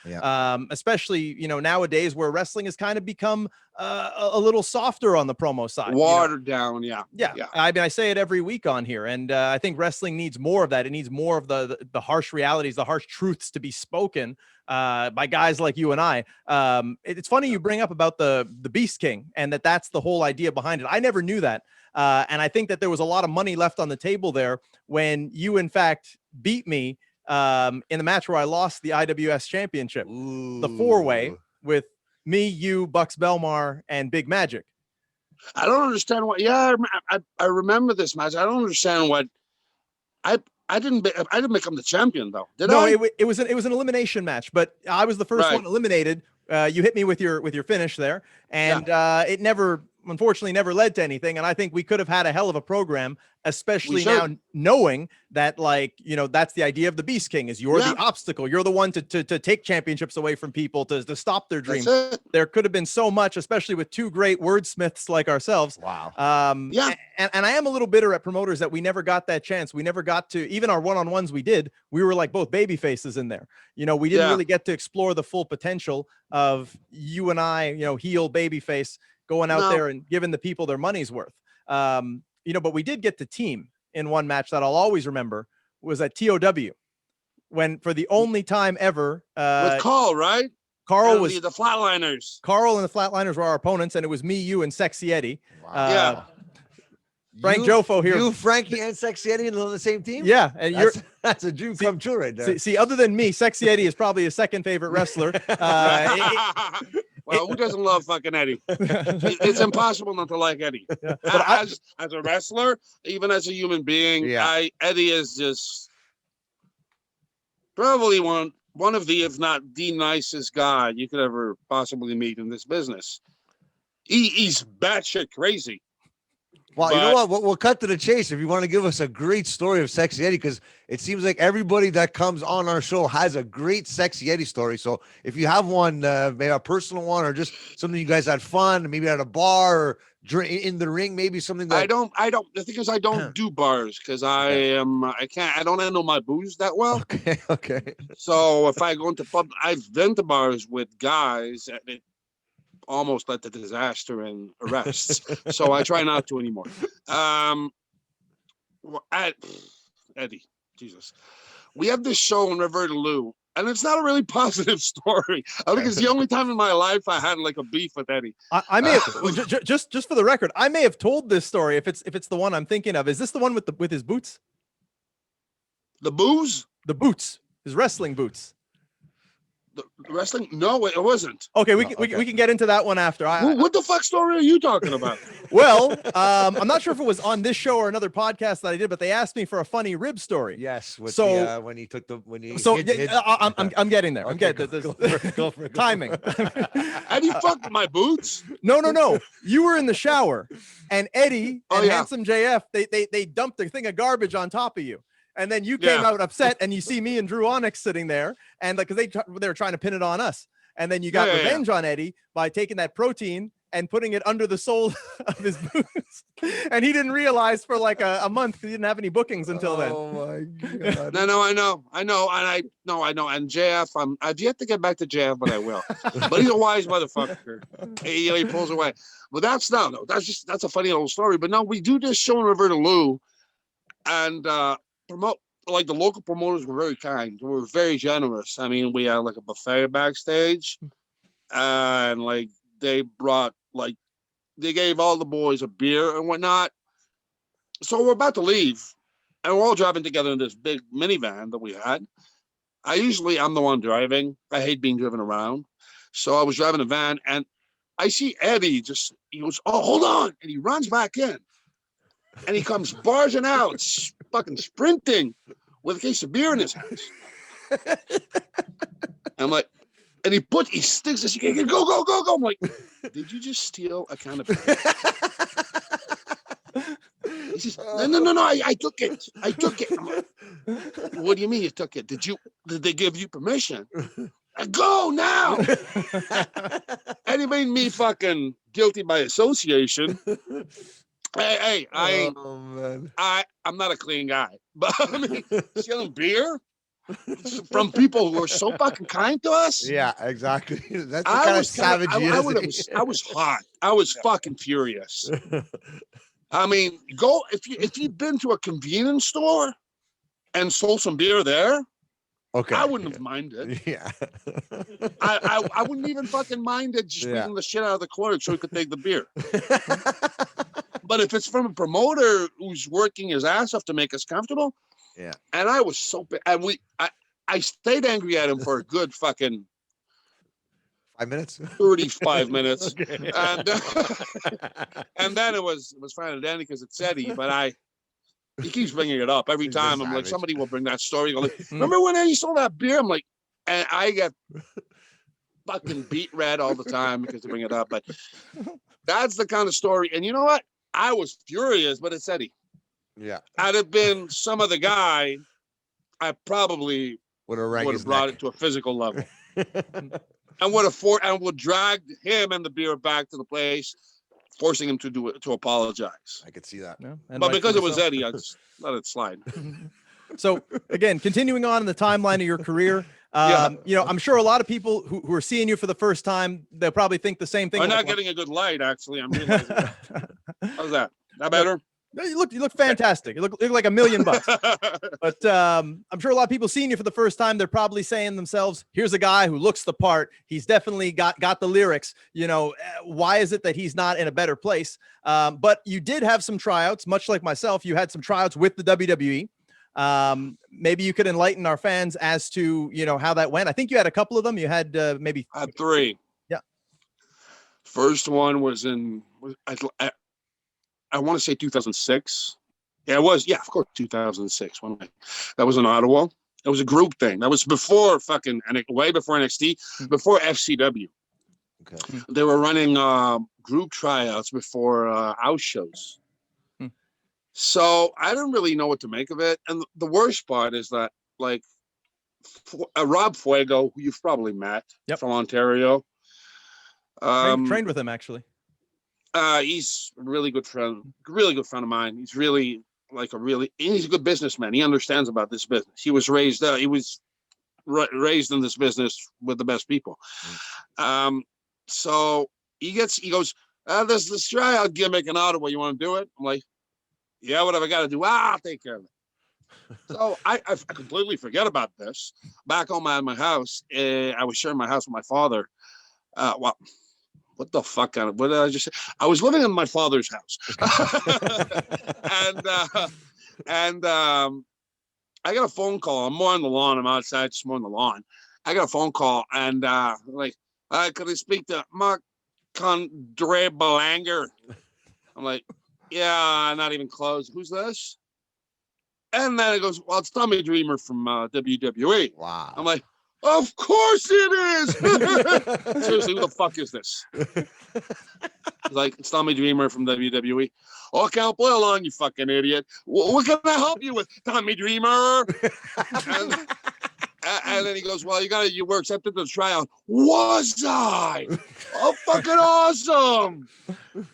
especially, nowadays, where wrestling has kind of become a little softer on the promo side. Watered down. Yeah. I mean, I say it every week on here, and I think wrestling needs more of that. It needs more of the harsh realities, the harsh truths to be spoken by guys like you and I. It's funny you bring up about the Beast King, and that's the whole idea behind it. I never knew that. And I think that there was a lot of money left on the table there when you, in fact, beat me in the match where I lost the IWS Championship, the 4-way with me, you, Bucks Belmar, and Big Magic. I don't understand what. Yeah, I remember this match. I don't understand what. I didn't become the champion though. Did I? No, it was an elimination match, but I was the first one eliminated. You hit me with your finish there, and it never unfortunately never led to anything. And I think we could have had a hell of a program, especially now knowing that, like, you know, that's the idea of the Beast King, is you're the obstacle. You're the one to take championships away from people, to stop their dreams. There could have been so much, especially with two great wordsmiths like ourselves. Wow. And I am a little bitter at promoters that we never got that chance. We never got to, even our one-on-ones we did, we were like both baby faces in there. You know, we didn't really get to explore the full potential of you and I, you know, heel baby face, going out there and giving the people their money's worth. You know, but we did get the team in one match that I'll always remember, was at TOW, when for the only time ever, with Carl, right? Carl was the Flatliners. Carl and the Flatliners were our opponents, and it was me, you, and SeXXXy Eddy. Wow. Frank Jofo here. You, Frankie, and SeXXXy Eddy on the same team? Yeah, and that's a dream come true right there. See, other than me, SeXXXy Eddy is probably his second favorite wrestler. Well, who doesn't love fucking Eddie? It's impossible not to like Eddie. Yeah. As a wrestler, even as a human being, Eddie is just probably one of the, if not the nicest guy you could ever possibly meet in this business. He's batshit crazy. Well, you know what? We'll cut to the chase. If you want to give us a great story of SeXXXy Eddy, because it seems like everybody that comes on our show has a great SeXXXy Eddy story. So if you have one, maybe a personal one, or just something you guys had fun, maybe at a bar or in the ring, maybe something that I don't. The thing is, I don't do bars because I don't handle my booze that well. Okay. So if I go into pub, I've been to bars with guys and it almost led to disaster and arrests. So I try not to anymore. Eddie, Jesus. We have this show in Lauderdale, and it's not a really positive story. I think it's the only time in my life I had like a beef with Eddie. I may have just for the record, I may have told this story if it's the one I'm thinking of. Is this the one with his boots? The booze? The boots, his wrestling boots. The wrestling? No, it wasn't. Okay, we can get into that one after. What the fuck story are you talking about? Well, I'm not sure if it was on this show or another podcast that I did, but they asked me for a funny rib story. Yes. When he took the I'm getting there. I'm getting the timing. Eddie fucked my boots? No. You were in the shower, and Eddie and Handsome JF they dumped a thing of garbage on top of you. And then you came out upset, and you see me and Drew Onyx sitting there, and because they were trying to pin it on us, and then you got revenge on Eddie by taking that protein and putting it under the sole of his boots, and he didn't realize for like a month because he didn't have any bookings until then. Oh my god! No, I know, and JF, I've yet to get back to JF, but I will. But he's a wise motherfucker. He pulls away. But that's a funny little story. But no, we do this show in Lauderdale, and like the local promoters were very kind. They were very generous. I mean, we had like a buffet backstage, and like they gave all the boys a beer and whatnot. So we're about to leave, and we're all driving together in this big minivan that we had. I'm the one driving. I hate being driven around. So I was driving the van, and I see Eddie he goes, "Oh, hold on," and he runs back in. And he comes barging out, fucking sprinting with a case of beer in his hands. I'm like, and he sticks this, go. I'm like, did you just steal a can of beer? He says, no, I took it. I'm like, what do you mean you took it? Did they give you permission? Go now. And he made me fucking guilty by association. Hey, I'm not a clean guy, but I mean, stealing beer from people who are so fucking kind to us. Yeah, exactly. That's the kind of savage I was hot. I was fucking furious. I mean, if you've been to a convenience store and sold some beer there, okay, I wouldn't have minded. Yeah, I wouldn't even fucking mind it, just beating the shit out of the clerk so he could take the beer. But if it's from a promoter who's working his ass off to make us comfortable, and I was so bad, and I stayed angry at him for a good fucking 5 minutes, 35 minutes, and then it was fine and dandy because it's Eddie, but he keeps bringing it up every time. I'm like, somebody will bring that story. Like, remember when Eddie sold that beer? I'm like, and I get fucking beat red all the time because they bring it up, but. That's the kind of story. And you know what? I was furious, but it's Eddie. Yeah. Had it been some other guy, I probably would have brought it to a physical level. And would drag him and the beer back to the place, forcing him to apologize. I could see that. Yeah, but because it was Eddie, I just let it slide. So again, continuing on in the timeline of your career, you know, I'm sure a lot of people who are seeing you for the first time, they'll probably think the same thing. I'm not getting a good light, actually. I'm realizing that. How's that? That better? No, you look fantastic. You look like $1 million. But I'm sure a lot of people seeing you for the first time, they're probably saying to themselves, here's a guy who looks the part. He's definitely got the lyrics. You know, why is it that he's not in a better place? But you did have some tryouts, much like myself. You had some tryouts with the WWE. Maybe you could enlighten our fans as to, you know, how that went. I think you had a couple of them. You had maybe I had 3. Yeah. First one was in, I want to say 2006. Yeah, it was. Yeah, of course, 2006. That was in Ottawa. It was a group thing. That was before way before NXT, before FCW. Okay. They were running group tryouts before house shows. So I didn't really know what to make of it. And the worst part is that, like, Rob Fuego, who you've probably met from Ontario. Trained with him, actually. He's a really good friend of mine. He's really he's a good businessman. He understands about this business. He was raised raised in this business with the best people. So he goes, there's this tryout gimmick in Ottawa. You want to do it? I'm like, yeah, whatever I got to do. I'll take care of it. So I completely forget about this. Back home at my house, I was sharing my house with my father. What the fuck? What did I just say? I was living in my father's house. and I got a phone call. I'm more on the lawn. I'm outside, just more on the lawn. I got a phone call, and could I speak to Mark Condre Belanger? I'm like, yeah, not even close. Who's this? And then it goes, well, it's Tommy Dreamer from WWE. Wow. I'm like, of course it is. Seriously, who the fuck is this? Like, it's Tommy Dreamer from WWE. Oh, I can't play along, you fucking idiot. What can I help you with, Tommy Dreamer? And then he goes, well, you were accepted to the tryout. Was I? Oh, fucking awesome.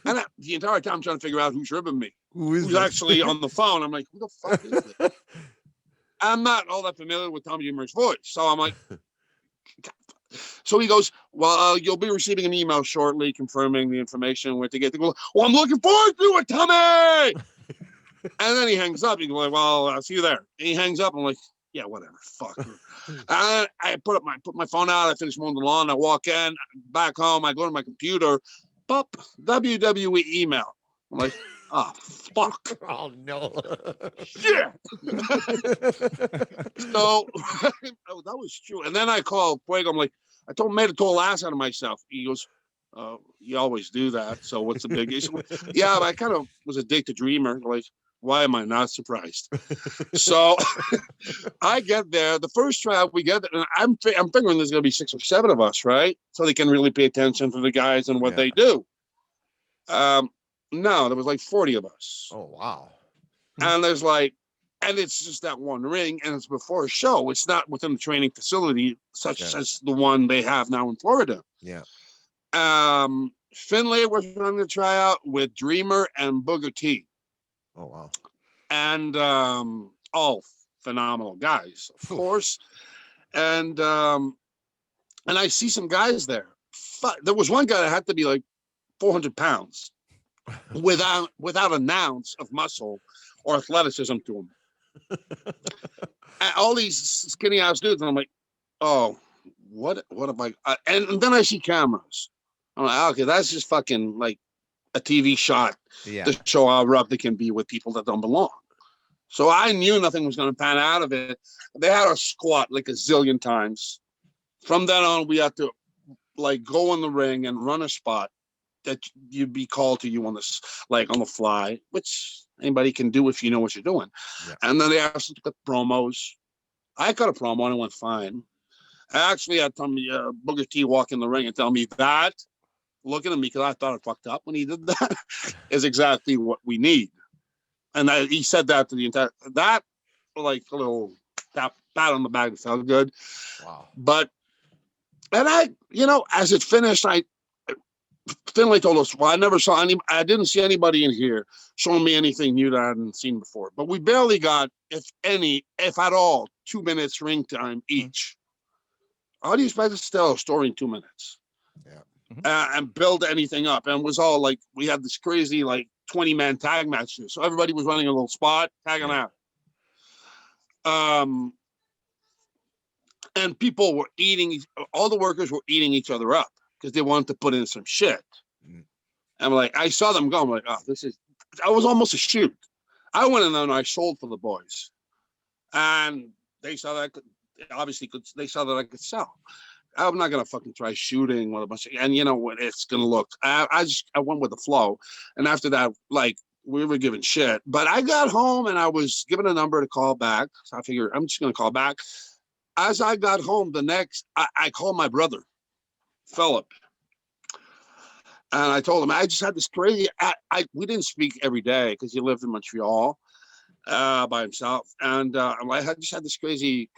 And the entire time I'm trying to figure out who's ribbing me. Who's actually on the phone. I'm like, who the fuck is this? I'm not all that familiar with Tommy Dreamer's voice. So I'm like, so he goes, well, you'll be receiving an email shortly confirming the information where to get to go. Well, I'm looking forward to it, Tommy. And then he hangs up. He goes, well, I'll see you there. And he hangs up. I'm like, yeah, whatever. Fuck. I put my phone out. I finish mowing the lawn. I walk in, back home. I go to my computer. Pop, WWE email. I'm like, oh, fuck. Oh, no. Shit. So, that was true. And then I called Fuego. I'm like, made a total ass out of myself. He goes, you always do that. So what's the big issue? Yeah, but I kind of was a dick to Dreamer. Like, why am I not surprised? So I get there. The first tryout we get there, and I'm figuring there's going to be 6 or 7 of us, right? So they can really pay attention to the guys and what they do. No, there was like 40 of us. Oh, wow. And and it's just that one ring, and it's before a show. It's not within the training facility, such as the one they have now in Florida. Yeah. Finlay was running the tryout with Dreamer and Booker T. Oh, wow. And all phenomenal guys, of course. And I see some guys there. There was one guy that had to be like 400 pounds without an ounce of muscle or athleticism to him. And all these skinny ass dudes, and I'm like, oh, what am I? And then I see cameras. I'm like, okay, that's just fucking like a TV shot to show how rough they can be with people that don't belong. So I knew nothing was going to pan out of it. They had us squat like a zillion times. From then on, we had to like go in the ring and run a spot that you'd be called to you on this, like on the fly, which anybody can do if you know what you're doing. Yeah. And then they asked us to cut promos. I cut a promo and it went fine. I actually had Booker T walk in the ring and tell me that looking at me because I thought I fucked up when he did that, is exactly what we need. And he said that to the entire, that like a little pat on the back, felt good. Wow. But, and I, you know, as it finished, Finlay told us, well, I didn't see anybody in here showing me anything new that I hadn't seen before. But we barely got, if at all, 2 minutes ring time each. How do you expect us to tell a story in 2 minutes? Yeah. And build anything up? And it was all like, we had this crazy, like, 20-man tag matches. So everybody was running a little spot, tagging out. And people were all the workers were eating each other up because they wanted to put in some shit. And like, I saw them go, I'm like, oh, I was almost a shoot. I went in there and I sold for the boys. And they saw that they saw that I could sell. I'm not going to fucking try shooting with a bunch of, and you know what it's going to look. I went with the flow. And after that, like, we were giving shit. But I got home and I was given a number to call back. So I figured I'm just going to call back. As I got home, I called my brother, Philip. And I told him, I just had this crazy, we didn't speak every day because he lived in Montreal by himself. And I just had this crazy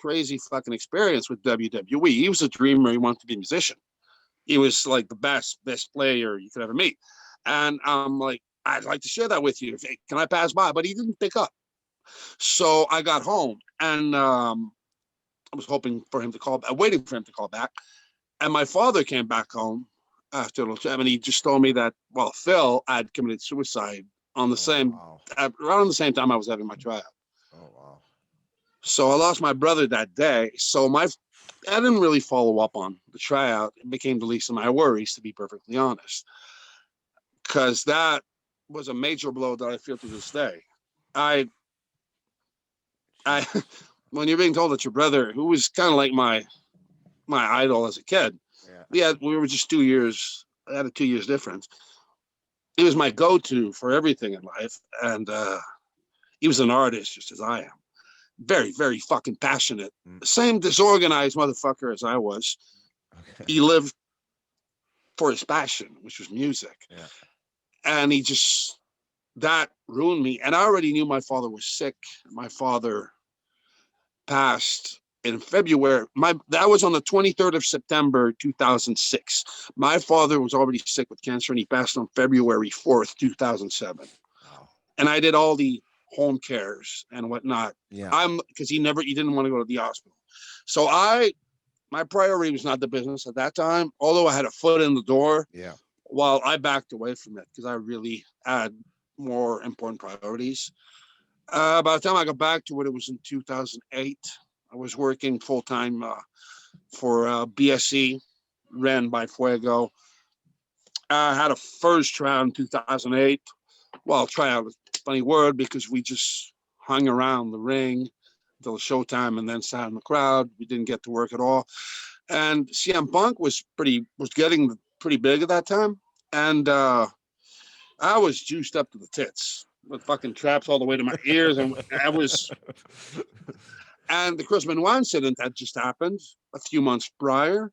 fucking experience with WWE. He was a dreamer. He wanted to be a musician. He was like the best player you could ever meet. And I'm like, I'd like to share that with you. Can I pass by? But he didn't pick up. So I got home and I was hoping for him to call, waiting for him to call back. And my father came back home after a little time, and he just told me that, well, Phil had committed suicide on the around the same time I was having my tryout. Oh, wow. So I lost my brother that day. So I didn't really follow up on the tryout. It became the least of my worries, to be perfectly honest, because that was a major blow that I feel to this day. When you're being told that your brother, who was kind of like my idol as a kid, we were just 2 years. I had a 2 years difference. He was my go-to for everything in life, and he was an artist just as I am. Very, very fucking passionate. Same disorganized motherfucker as I was. Okay. He lived for his passion, which was music. Yeah. And that ruined me. And I already knew my father was sick. My father passed in February. That was on the 23rd of September, 2006. My father was already sick with cancer, and he passed on February 4th, 2007. Wow. And I did all the home cares and whatnot. Yeah. Because he didn't want to go to the hospital. So my priority was not the business at that time, although I had a foot in the door. Yeah. While I backed away from it because I really had more important priorities. By the time I got back to it, it was in 2008. I was working full-time for BSE, ran by Fuego. I had a first tryout in 2008. Well, tryout is a funny word because we just hung around the ring until showtime and then sat in the crowd. We didn't get to work at all. And CM Punk was getting pretty big at that time. And I was juiced up to the tits with fucking traps all the way to my ears. And and the Chris Benoit incident had just happened a few months prior.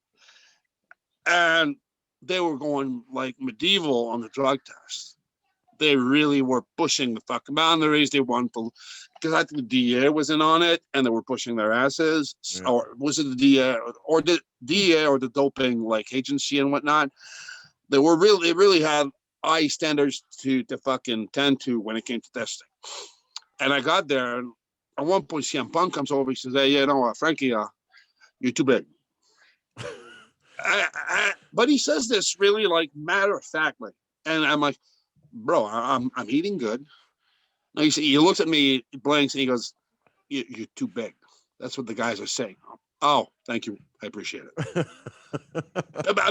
And they were going like medieval on the drug test. They really were pushing the fucking boundaries. They wanted to, because I think the DEA was in on it and they were pushing their asses. Yeah. Or was it the DEA or the doping like agency and whatnot? They really had high standards to fucking tend to when it came to testing. And I got there, and at one point, CM Punk comes over. He says, "Hey, Frankie, you're too big." But he says this really like matter of factly, and I'm like, "Bro, I'm eating good." No, he looks at me, he blinks, and he goes, "You're too big." That's what the guys are saying. Oh, thank you. I appreciate it.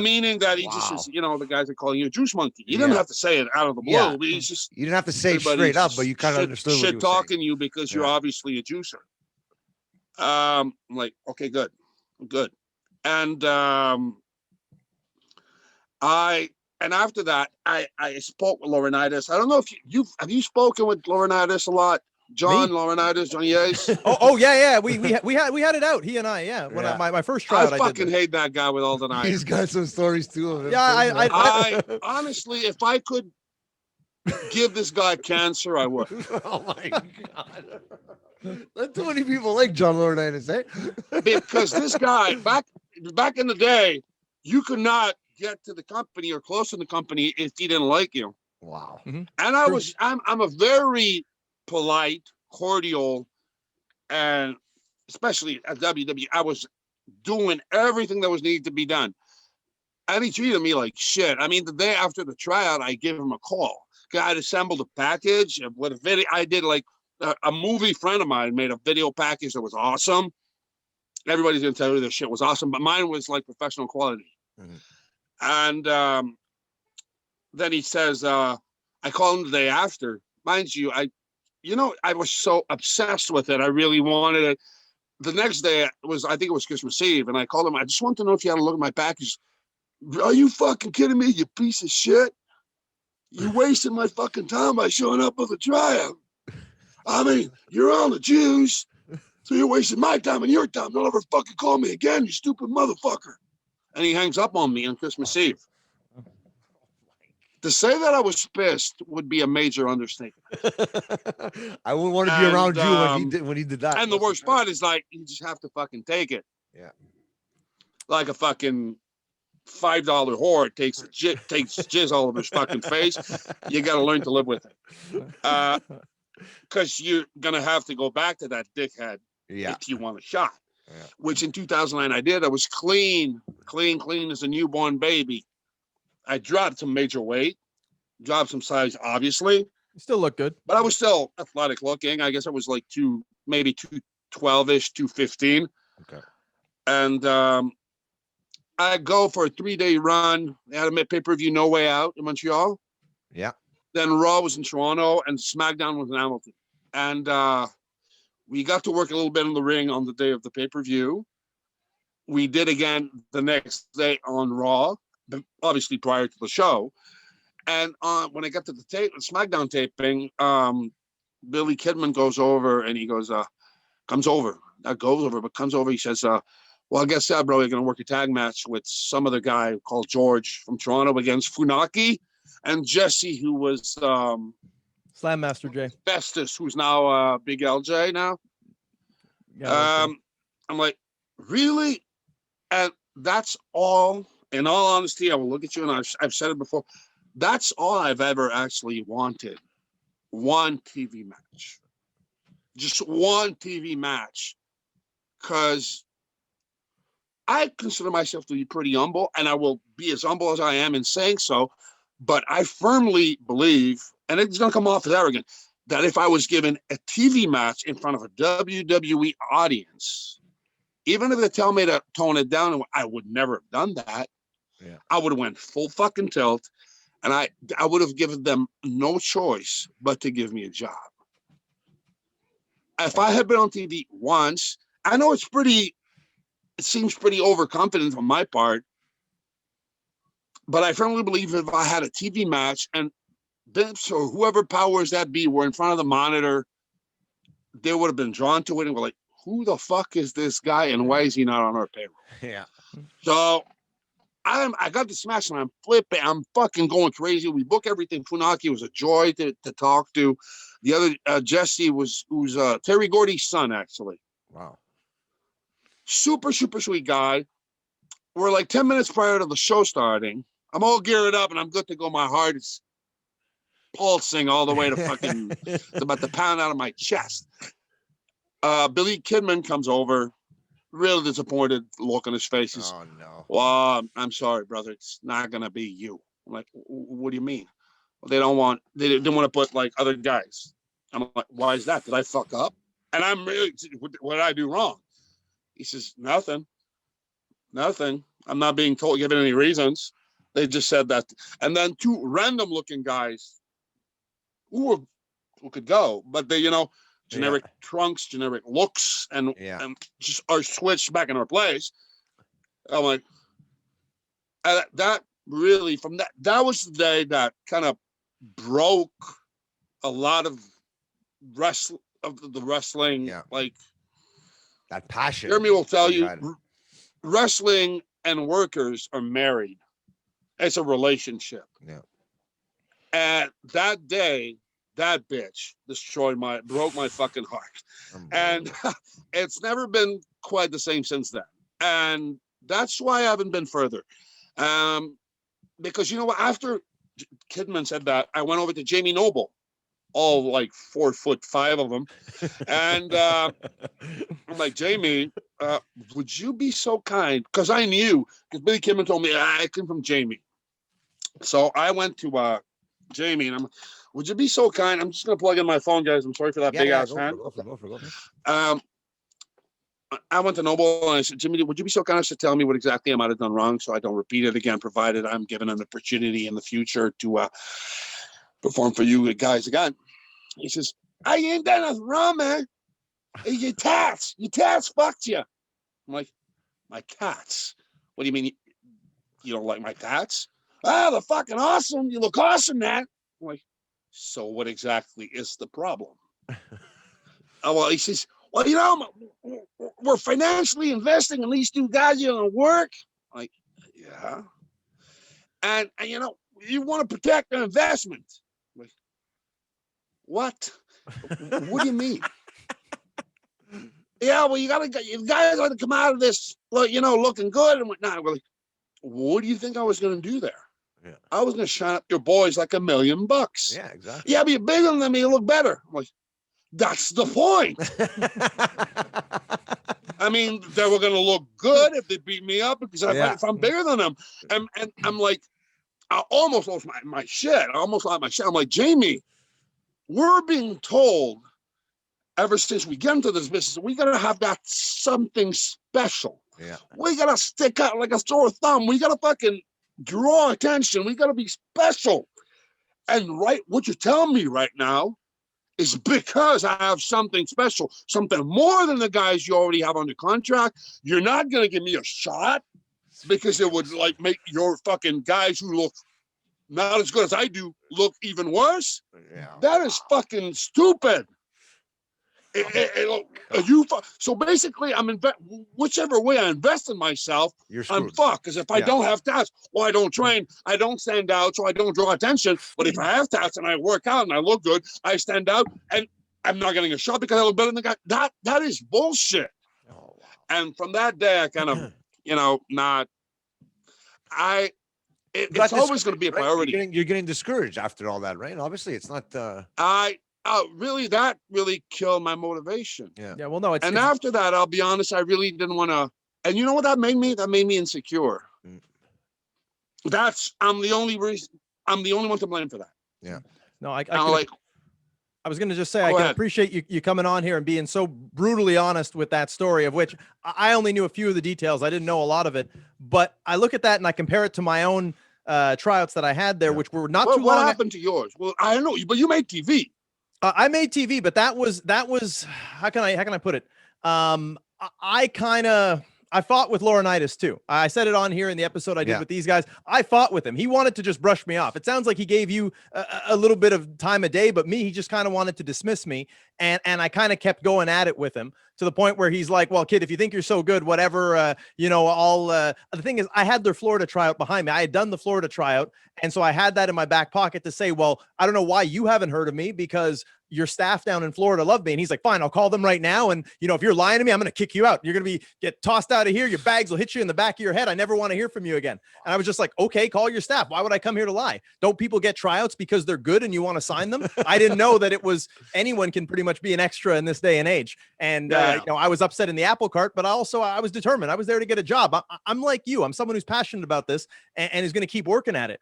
Meaning that he just says, the guys are calling you a juice monkey. You didn't have to say it out of the blue. Yeah. But he's just, you didn't have to say it straight up, but you kind of understood what he was talking saying. You because you're obviously a juicer. I'm like, okay, good. And after that, I spoke with LAURINITIS. I don't know if have you spoken with LAURINITIS a lot? John Me? Laurinaitis, Johnny Ace. Oh yeah. We had it out. He and I. Yeah. When Yeah. my first I tryout, I fucking did hate that guy with all the knives. He's got some stories too of him. Yeah, I honestly, if I could give this guy cancer, I would. Oh my god. Not too many people like John Laurinaitis, eh? Because this guy, back in the day, you could not get to the company or close to the company if he didn't like you. Wow. And I'm a very polite, cordial, and especially at WWE, I was doing everything that was needed to be done. And he treated me like shit. I mean, the day after the tryout, I gave him a call. I'd assembled a package with a video. I did like a movie friend of mine made a video package that was awesome. Everybody's gonna tell you their shit was awesome, but mine was like professional quality. And then he says, I called him the day after. Mind you, I was so obsessed with it. I really wanted it. The next day I think it was Christmas Eve, and I called him. I just want to know if you had a look at my package. Are you fucking kidding me, you piece of shit? You wasted my fucking time by showing up with a tryout. I mean, you're on the Jews, so you're wasting my time and your time. Don't ever fucking call me again, you stupid motherfucker. And he hangs up on me on Christmas Eve. To say that I was pissed would be a major understatement. I wouldn't want to be around you when he did that. And the worst part is like, you just have to fucking take it. Yeah. Like a fucking $5 whore takes jizz all over his fucking face. You got to learn to live with it. Because you're going to have to go back to that dickhead if you want a shot. Yeah. Which in 2009 I did. I was clean as a newborn baby. I dropped some major weight, dropped some size, obviously. You still look good. But I was still athletic looking. I guess I was like maybe 212-ish, 215. Okay. And I go for a 3-day run. They had a pay-per-view No Way Out in Montreal. Yeah. Then Raw was in Toronto and SmackDown was in Hamilton. And we got to work a little bit in the ring on the day of the pay-per-view. We did again the next day on Raw, obviously prior to the show. And when I got to the SmackDown taping, Billy Kidman goes over and he goes, comes over. He says, well, I guess, bro, you're going to work a tag match with some other guy called George from Toronto against Funaki and Jesse, who was Slam Master J. Festus, who's now Big LJ now. Yeah, I'm like, really? And that's all. In all honesty, I will look at you, and I've said it before. That's all I've ever actually wanted. One TV match. Just one TV match. Because I consider myself to be pretty humble, and I will be as humble as I am in saying so. But I firmly believe, and it's going to come off as arrogant, that if I was given a TV match in front of a WWE audience, even if they tell me to tone it down, I would never have done that. Yeah. I would have went full fucking tilt, and I would have given them no choice but to give me a job. If I had been on TV once, I know it seems pretty overconfident on my part, but I firmly believe if I had a TV match and Vince or whoever powers that be were in front of the monitor, they would have been drawn to it and were like, who the fuck is this guy and why is he not on our payroll? Yeah. So I got the smash and I'm flipping. I'm fucking going crazy. We book everything. Funaki was a joy to talk to. The other Jesse who's Terry Gordy's son, actually. Wow. Super, super sweet guy. We're like 10 minutes prior to the show starting. I'm all geared up and I'm good to go. My heart is pulsing all the way to fucking about to pound out of my chest. Billy Kidman comes over, really disappointed look on his face. He's, oh no. Well, I'm sorry, brother. It's not gonna be you. I'm like, what do you mean? Well, they didn't want to put like other guys. I'm like, why is that? Did I fuck up? And I'm really, what did I do wrong? He says, nothing. I'm not being given any reasons. They just said that. And then two random looking guys who could go, but they, generic trunks, generic looks, and just are switched back in our place. I'm like, that really, from that was the day that kind of broke a lot of of the wrestling. Yeah. Like that passion. Jeremy will tell that you, had. wrestling and workers are married. It's a relationship. Yeah. And that day, that bitch broke my fucking heart. And it's never been quite the same since then. And that's why I haven't been further. Because you know what, after KIDMAN said that, I went over to Jamie Noble, all like 4'5" of them. And I'm like, Jamie, would you be so kind? Because I knew, because Billy KIDMAN told me I came from Jamie. So I went to Jamie, and would you be so kind? I'm just gonna plug in my phone, guys. I'm sorry for that big ass hand. Go for it. I went to Noble and I said, Jimmy, would you be so kind as to tell me what exactly I might have done wrong so I don't repeat it again, provided I'm given an opportunity in the future to perform for you guys again. He says, I ain't done nothing wrong, man. Your tats fucked you. I'm like, my cats? What do you mean you don't like my tats? Ah, they're fucking awesome. You look awesome, man. I'm like, so what exactly is the problem? Well, he says, well, you know, we're financially investing in these two guys you're gonna work. I'm like, yeah. And you know, you want to protect their investment. I'm like, what? What do you mean? Yeah, well, you guys got to come out of this, you know, looking good and whatnot. We're like, what do you think I was gonna do there? Yeah. I was gonna shine up your boys like $1 million. Yeah, exactly. Yeah, but you're bigger than me, you look better. I'm like, that's the point. I mean, they were gonna look good if they beat me up because if I'm bigger than them. And I'm like, I almost lost my shit. I almost lost my shit. I'm like, Jamie, we're being told ever since we get into this business, we gotta have that something special. Yeah. We gotta stick out like a sore thumb. We gotta fucking draw attention. We gotta be special. And what you're telling me right now is because I have something special, something more than the guys you already have under contract. You're not gonna give me a shot because it would like make your fucking guys who look not as good as I do look even worse. Yeah. That is fucking stupid. So basically, whichever way I invest in myself, I'm fucked. Because if I don't have tats, well, I don't train, I don't stand out, so I don't draw attention. But if I have tats and I work out and I look good, I stand out, and I'm not getting a shot because I look better than the guy. That is bullshit. Oh, wow. And from that day, I kind of, it's always going to be a priority. You're getting discouraged after all that, right? Obviously, it's not. That really killed my motivation. Yeah. Yeah. Well, no. After that, I'll be honest, I really didn't want to. And you know what that made me? That made me insecure. I'm the only one to blame for that. Yeah. No, I was going to just say, I can appreciate you coming on here and being so brutally honest with that story, of which I only knew a few of the details. I didn't know a lot of it, but I look at that and I compare it to my own tryouts that I had there, which were not too long. What happened to yours? Well, I don't know, but you made TV. I made TV, but that was how can I put it? I fought with Laurinitis too. I said it on here in the episode I did with these guys. I fought with him. He wanted to just brush me off. It sounds like he gave you a little bit of time a day, but me, he just kind of wanted to dismiss me. And I kind of kept going at it with him to the point where he's like, well, kid, if you think you're so good, whatever, the thing is, I had their Florida tryout behind me. I had done the Florida tryout. And so I had that in my back pocket to say, well, I don't know why you haven't heard of me, because your staff down in Florida love me. And he's like, fine, I'll call them right now. And if you're lying to me, I'm going to kick you out. You're going to get tossed out of here. Your bags will hit you in the back of your head. I never want to hear from you again. And I was just like, okay, call your staff. Why would I come here to lie? Don't people get tryouts because they're good and you want to sign them? I didn't know that it was anyone can pretty much be an extra in this day and age. And, I was upset in the apple cart, but I was determined. I was there to get a job. I'm like you. I'm someone who's passionate about this and is going to keep working at it.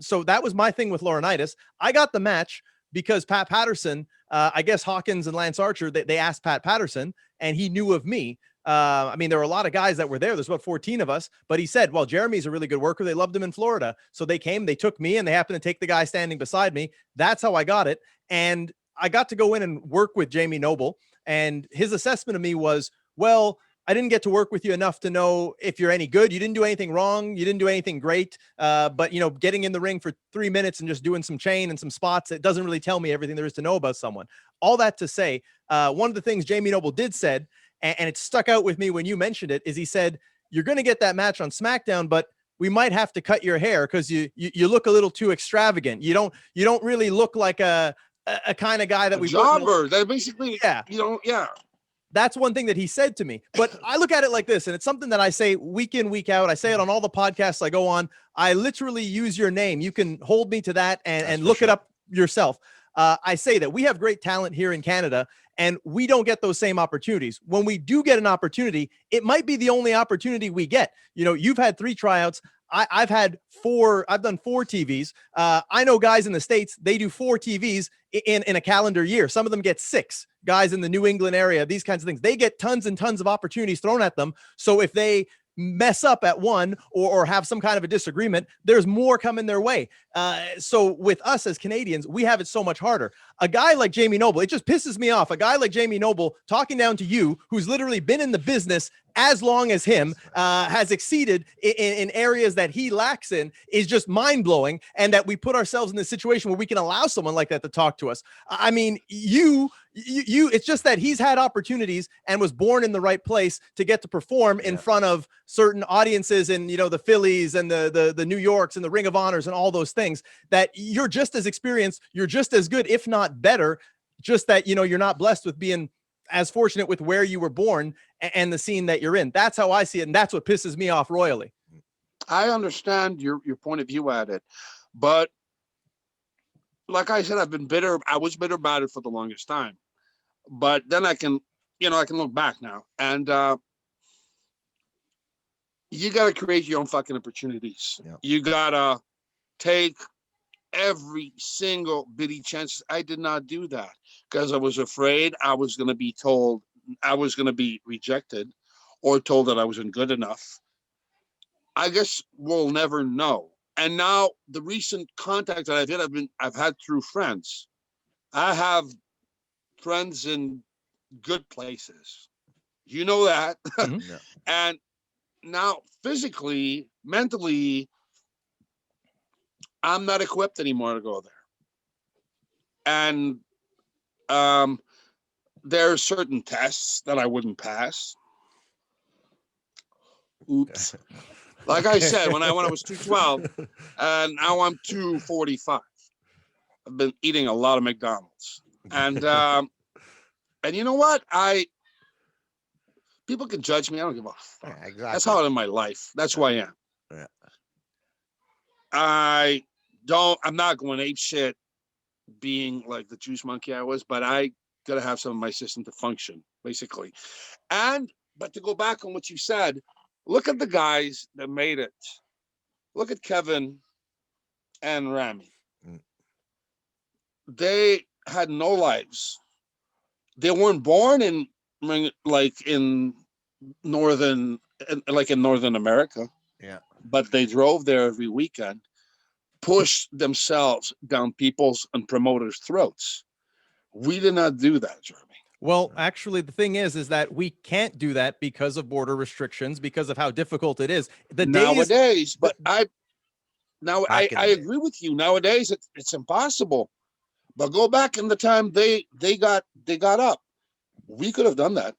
So that was my thing with Laurinitis. I got the match because Pat Patterson, I guess Hawkins and Lance Archer, they asked Pat Patterson and he knew of me. I mean, there were a lot of guys that were there. There's about 14 of us, but he said, well, Jeremy's a really good worker. They loved him in Florida. So they came, they took me, and they happened to take the guy standing beside me. That's how I got it. And I got to go in and work with Jamie Noble. And his assessment of me was, well, I didn't get to work with you enough to know if you're any good. You didn't do anything wrong. You didn't do anything great. But, you know, getting in the ring for 3 minutes and just doing some chain and some spots, it doesn't really tell me everything there is to know about someone. All that to say, one of the things Jamie Noble did said, and it stuck out with me when you mentioned it, is he said, you're going to get that match on SmackDown, but we might have to cut your hair because you look a little too extravagant. You don't really look like a kind of guy that we jobber. That basically, yeah. You know, yeah. That's one thing that he said to me. But I look at it like this, and it's something that I say week in, week out. I say it on all the podcasts I go on. I literally use your name. You can hold me to that and look it up yourself. I say that we have great talent here in Canada, and we don't get those same opportunities. When we do get an opportunity, it might be the only opportunity we get. You know, you've had 3 tryouts. I've had 4. I've done 4 TVs. I know guys in the States, they do 4 TVs in a calendar year. Some of them get 6. Guys in the New England area, these kinds of things, they get tons and tons of opportunities thrown at them. So if they mess up at one or have some kind of a disagreement, there's more coming their way. So with us as Canadians, we have it so much harder. A guy like Jamie Noble, it just pisses me off. A guy like Jamie Noble talking down to you, who's literally been in the business as long as him, has exceeded in areas that he lacks in, is just mind-blowing. And that we put ourselves in this situation where we can allow someone like that to talk to us. I mean, it's just that he's had opportunities and was born in the right place to get to perform in front of certain audiences, and, you know, the Phillies and the New Yorks and the Ring of Honors and all those things, that you're just as experienced, you're just as good, if not better, just that, you know, you're not blessed with being as fortunate with where you were born and the scene that you're in. That's how I see it. And that's what pisses me off royally. I understand your point of view at it, but like I said, I've been bitter. I was bitter about it for the longest time, but then I can look back now, and you got to create your own fucking opportunities. Yep. You got to take every single bitty chance. I did not do that because I was afraid I was going to be told I was going to be rejected or told that I wasn't good enough. I guess we'll never know. And now the recent contact that I've had through friends. I have friends in good places. You know that. Mm-hmm. Yeah. And now physically, mentally, I'm not equipped anymore to go there. And there are certain tests that I wouldn't pass. Oops. Like I said, when I was 212, and now I'm 245. I've been eating a lot of McDonald's. And you know what? People can judge me. I don't give a fuck. Yeah, exactly. That's how I live my life. That's who I am. Yeah. I'm not going ape shit being like the juice monkey I was, but I gotta have some of my system to function, basically. But to go back on what you said, look at the guys that made it. Look at Kevin and Rami. They had no lives. They weren't born in northern America. Yeah. But they drove there every weekend, pushed themselves down people's and promoters' throats. We did not do that, Jeremy. Well, actually, the thing is that we can't do that because of border restrictions, because of how difficult it is. Nowadays, I agree with you. Nowadays, it's impossible. But go back in the time they got up. We could have done that,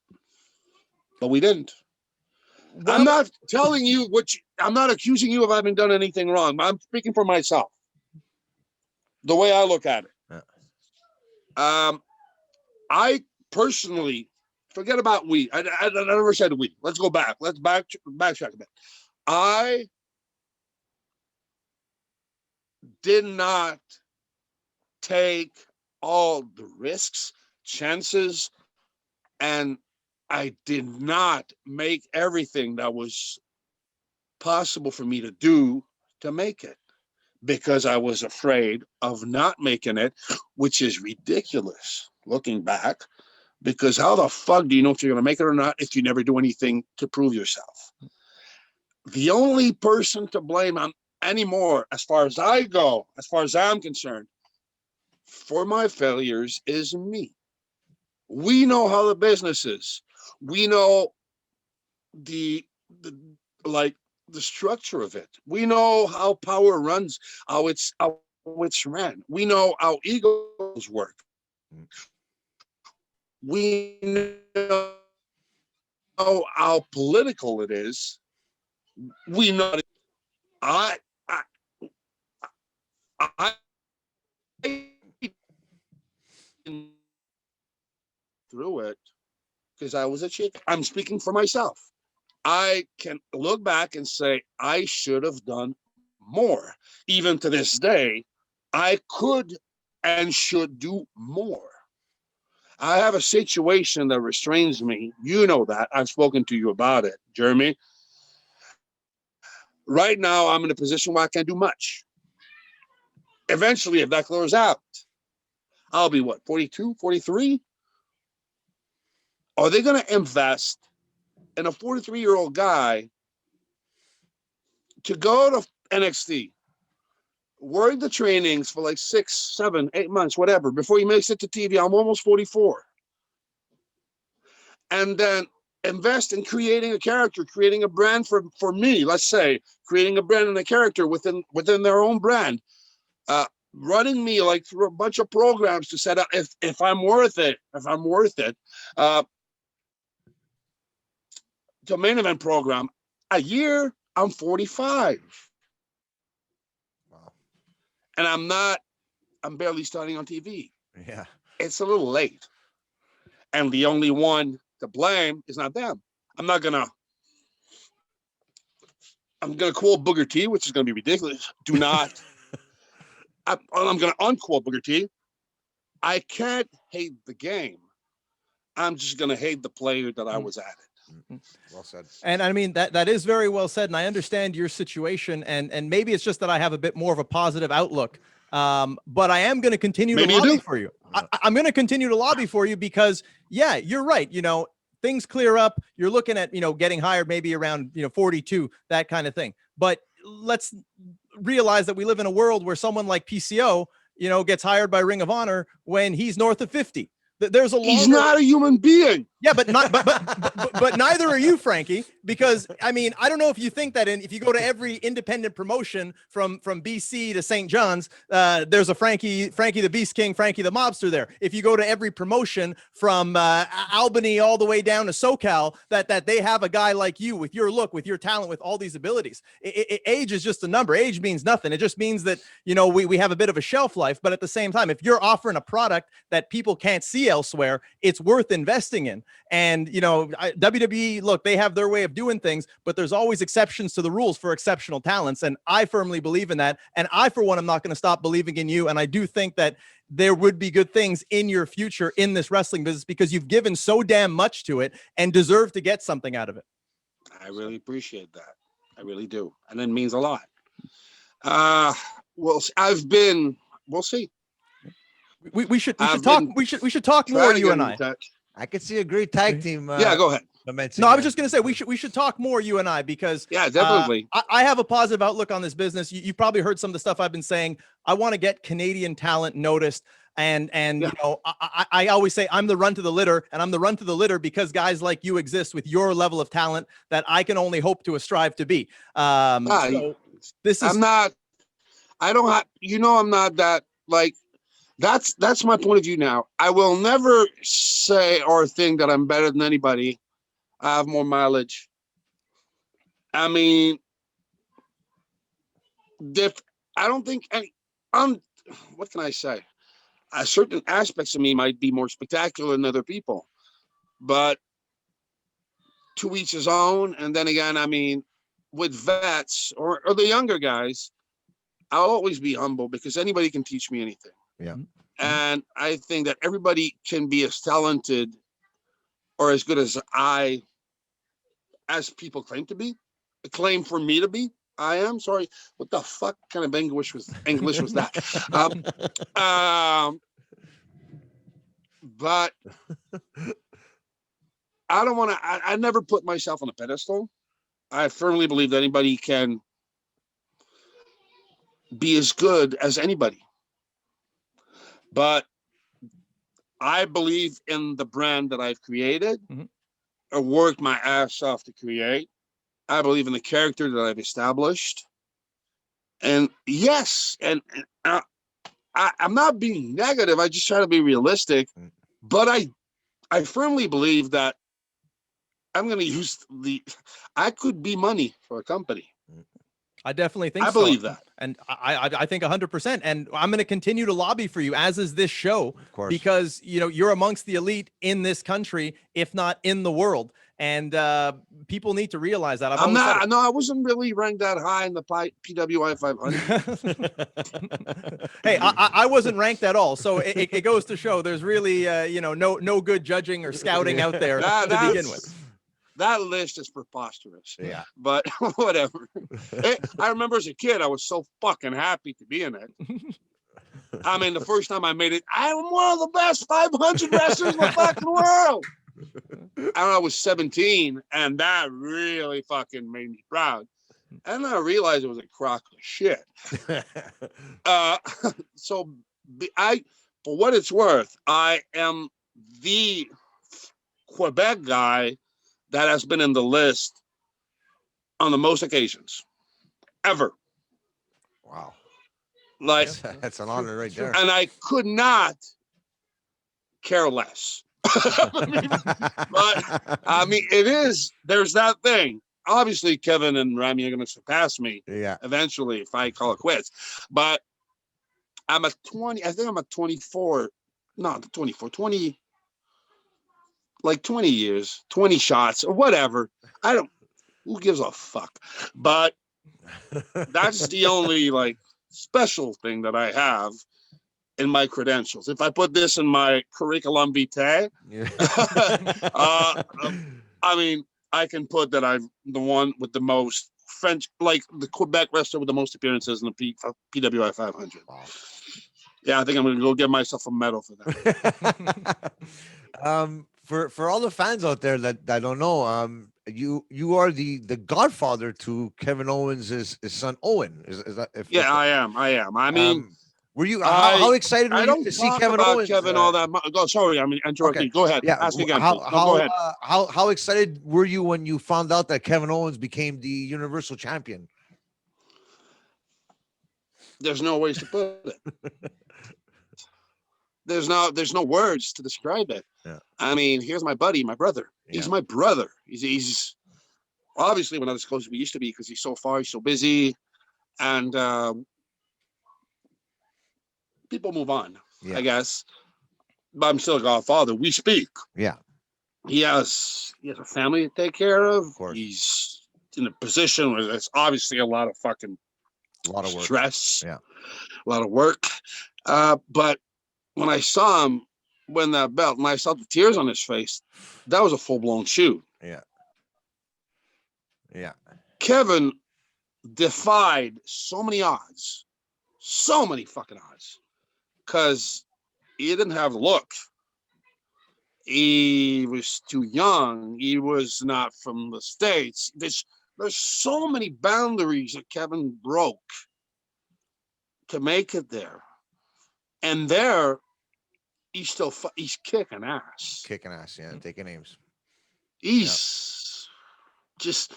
but we didn't. Well, I'm not telling you I'm not accusing you of having done anything wrong. I'm speaking for myself. The way I look at it. Yeah. I personally, forget about we. I never said we. Let's go back. Let's backtrack a bit. I did not take all the risks, chances, and I did not make everything that was possible for me to do to make it, because I was afraid of not making it, which is ridiculous looking back, because how the fuck do you know if you're going to make it or not if you never do anything to prove yourself? The only person to blame on anymore, as far as I go, as far as I'm concerned, for my failures is me. We know how the business is. We know the like the structure of it. We know how power runs, how it's ran. We know how egos work. We know how political it is. We know I through it because I was a chick. I'm speaking for myself. I can look back and say I should have done more. Even to this day, I could and should do more. I have a situation that restrains me. You know that. I've spoken to you about it, Jeremy. Right now, I'm in a position where I can't do much. Eventually, if that clears out, I'll be what, 42, 43? Are they going to invest in a 43-year-old guy to go to NXT, work the trainings for like 6, 7, 8 months, whatever, before he makes it to TV? I'm almost 44. And then invest in creating a character, creating a brand for me, let's say, creating a brand and a character within their own brand, running me like through a bunch of programs to set up if I'm worth it, to main event program. A year, I'm 45. Wow. And I'm barely starting on TV. Yeah. It's a little late. And the only one to blame is not them. I'm gonna quote Booker T, which is gonna be ridiculous. Do not. I'm gonna unquote Booker T. I can't hate the game. I'm just gonna hate the player that I was at it. Well said. And I mean, that is very well said. And I understand your situation. And maybe it's just that I have a bit more of a positive outlook. But I am going to continue to lobby for you. I'm going to continue to lobby for you because, yeah, you're right. You know, things clear up. You're looking at, you know, getting hired maybe around, 42, that kind of thing. But let's realize that we live in a world where someone like PCO, gets hired by Ring of Honor when he's north of 50. There's a He's not a human being. Yeah, but neither are you, Frankie, because I mean, I don't know if you think that if you go to every independent promotion from BC to St. John's, there's a Frankie the Beast King, Franky the Mobster there. If you go to every promotion from Albany all the way down to SoCal, that they have a guy like you with your look, with your talent, with all these abilities. Age is just a number. Age means nothing. It just means that, we have a bit of a shelf life, but at the same time, if you're offering a product that people can't see elsewhere, it's worth investing in. And WWE, look, they have their way of doing things, but there's always exceptions to the rules for exceptional talents, and I firmly believe in that. And I, for one, am not going to stop believing in you. And I do think that there would be good things in your future in this wrestling business because you've given so damn much to it and deserve to get something out of it. I really appreciate that. I really do, and it means a lot. We'll see. We should talk more, you and I. I could see a great tag team. Yeah, go ahead. No, I was just going to say we should talk more, you and I, because yeah, definitely. I have a positive outlook on this business. You probably heard some of the stuff I've been saying. I want to get Canadian talent noticed, and yeah. I always say I'm the run to the litter, and I'm the run to the litter because guys like you exist with your level of talent that I can only hope to strive to be. So this is. I'm not that like. That's my point of view now. I will never say or think that I'm better than anybody. I have more mileage. I mean, I don't think what can I say? Certain aspects of me might be more spectacular than other people, but to each his own. And then again, I mean, with vets or the younger guys, I'll always be humble because anybody can teach me anything. Yeah. And I think that everybody can be as talented or as good as people claim to be, claim for me to be. I am sorry. What the fuck kind of English was that? But I don't want to, I never put myself on a pedestal. I firmly believe that anybody can be as good as anybody. But I believe in the brand that I've created, worked my ass off to create. I believe in the character that I've established. And yes, and I'm not being negative. I just try to be realistic. But I firmly believe that I'm going to use I could be money for a company. I definitely think I believe that. And I think 100%. And I'm going to continue to lobby for you, as is this show, Of course. because, you know, you're amongst the elite in this country, if not in the world. And people need to realize that. I'm not, no, I wasn't really ranked that high in the PWI 500. Hey, I wasn't ranked at all. So it goes to show there's really, you know, no good judging or scouting out there to begin with. That list is preposterous. Yeah. But whatever. I remember as a kid, I was so fucking happy to be in it. I mean, the first time I made it, I'm one of the best 500 wrestlers in the fucking world. I was 17, and that really fucking made me proud. And I realized it was a crock of shit. So for what it's worth, I am the Quebec guy that has been in the list on the most occasions ever. Wow. Like, that's an honor right there. And I could not care less. But I mean, there's that thing. Obviously, Kevin and Rami are going to surpass me eventually if I call it quits. But I'm at 20, I think I'm at 24, not 24, 20, like 20 years, 20 shots or whatever. Who gives a fuck? But that's the only like special thing that I have in my credentials. If I put this in my curriculum vitae, I mean, I can put that I'm the one with the most French, like the Quebec wrestler with the most appearances in the PWI 500. Wow. Yeah, I think I'm going to go get myself a medal for that. For all the fans out there that don't know, you are the godfather to Kevin Owens' his son Owen. Is that? I am. I mean, were you how excited were you to see Kevin Owens? Kevin, all that. Sorry, I mean, interrupting. Okay. Go ahead. Yeah. Ask again. Go ahead. How excited were you when you found out that Kevin Owens became the Universal Champion? There's no ways to put it. There's no words to describe it. Yeah. I mean, here's my buddy, my brother. He's my brother. He's obviously we're not as close as we used to be because he's so far, he's so busy, and people move on, I guess. But I'm still a godfather. We speak. Yeah. He has a family to take care of. Of course. He's in a position where there's obviously a lot of work. Stress. Yeah. A lot of work. But when I saw him win that belt and I saw the tears on his face, that was a full-blown shoot. Yeah. Yeah. Kevin defied so many odds. So many fucking odds. Because he didn't have the look. He was too young. He was not from the States. There's so many boundaries that Kevin broke to make it there. And there, he's kicking ass. Kicking ass, yeah. Taking names. He's just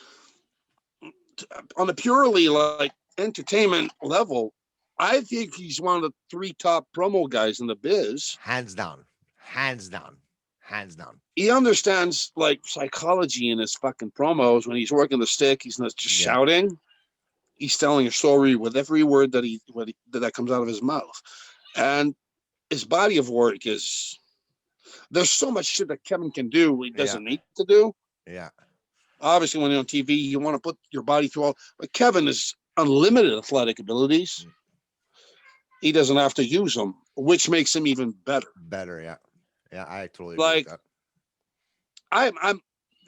on a purely like entertainment level. I think he's one of the 3 top promo guys in the biz. Hands down. Hands down. Hands down. He understands like psychology in his fucking promos. When he's working the stick, he's not just shouting. He's telling a story with every word that comes out of his mouth. And his body of work there's so much shit that Kevin can do he doesn't need to do. Yeah. Obviously, when you're on TV, you want to put your body through all, but Kevin has unlimited athletic abilities. He doesn't have to use them, which makes him even better. Better, yeah. Yeah, I totally agree with that.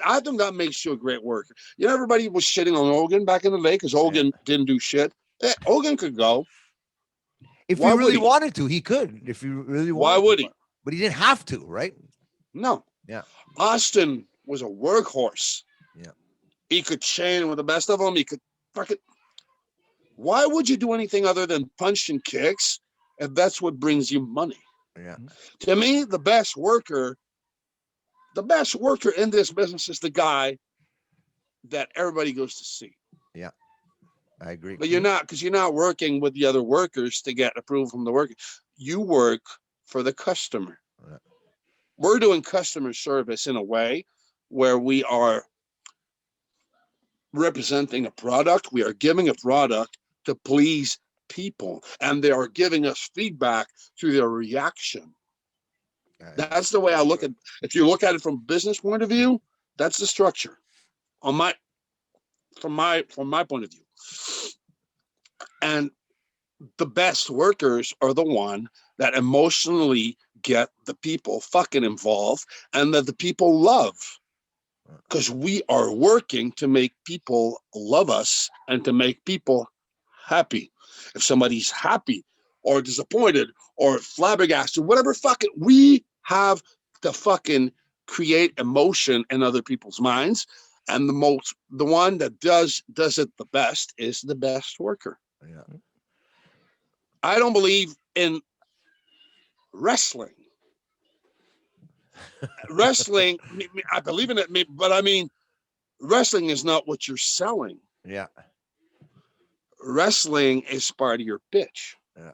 I think that makes you a great worker. You know, everybody was shitting on Hogan back in the day because Hogan didn't do shit. Hogan could go. If he really wanted to, he could. If he really wanted Why would he? But he didn't have to, right? No. Yeah. Austin was a workhorse. Yeah. He could chain with the best of them. He could fucking. Why would you do anything other than punch and kicks if that's what brings you money? Yeah. To me, the best worker the best worker in this business is the guy that everybody goes to see. Yeah, I agree. But you're not, because you're not working with the other workers to get approval from the worker. You work for the customer. Yeah. We're doing customer service in a way where we are representing a product. We are giving a product to please people, and they are giving us feedback through their reaction. That's the way I look at. If you look at it from a business point of view, that's the structure. From my point of view, and the best workers are the one that emotionally get the people fucking involved, and that the people love, because we are working to make people love us and to make people happy. If somebody's happy or disappointed or flabbergasted, whatever, fucking, we have to fucking create emotion in other people's minds. And the one that does it the best is the best worker. Yeah. I don't believe in wrestling. Wrestling, I believe in it, but I mean, wrestling is not what you're selling. Yeah. Wrestling is part of your pitch. Yeah.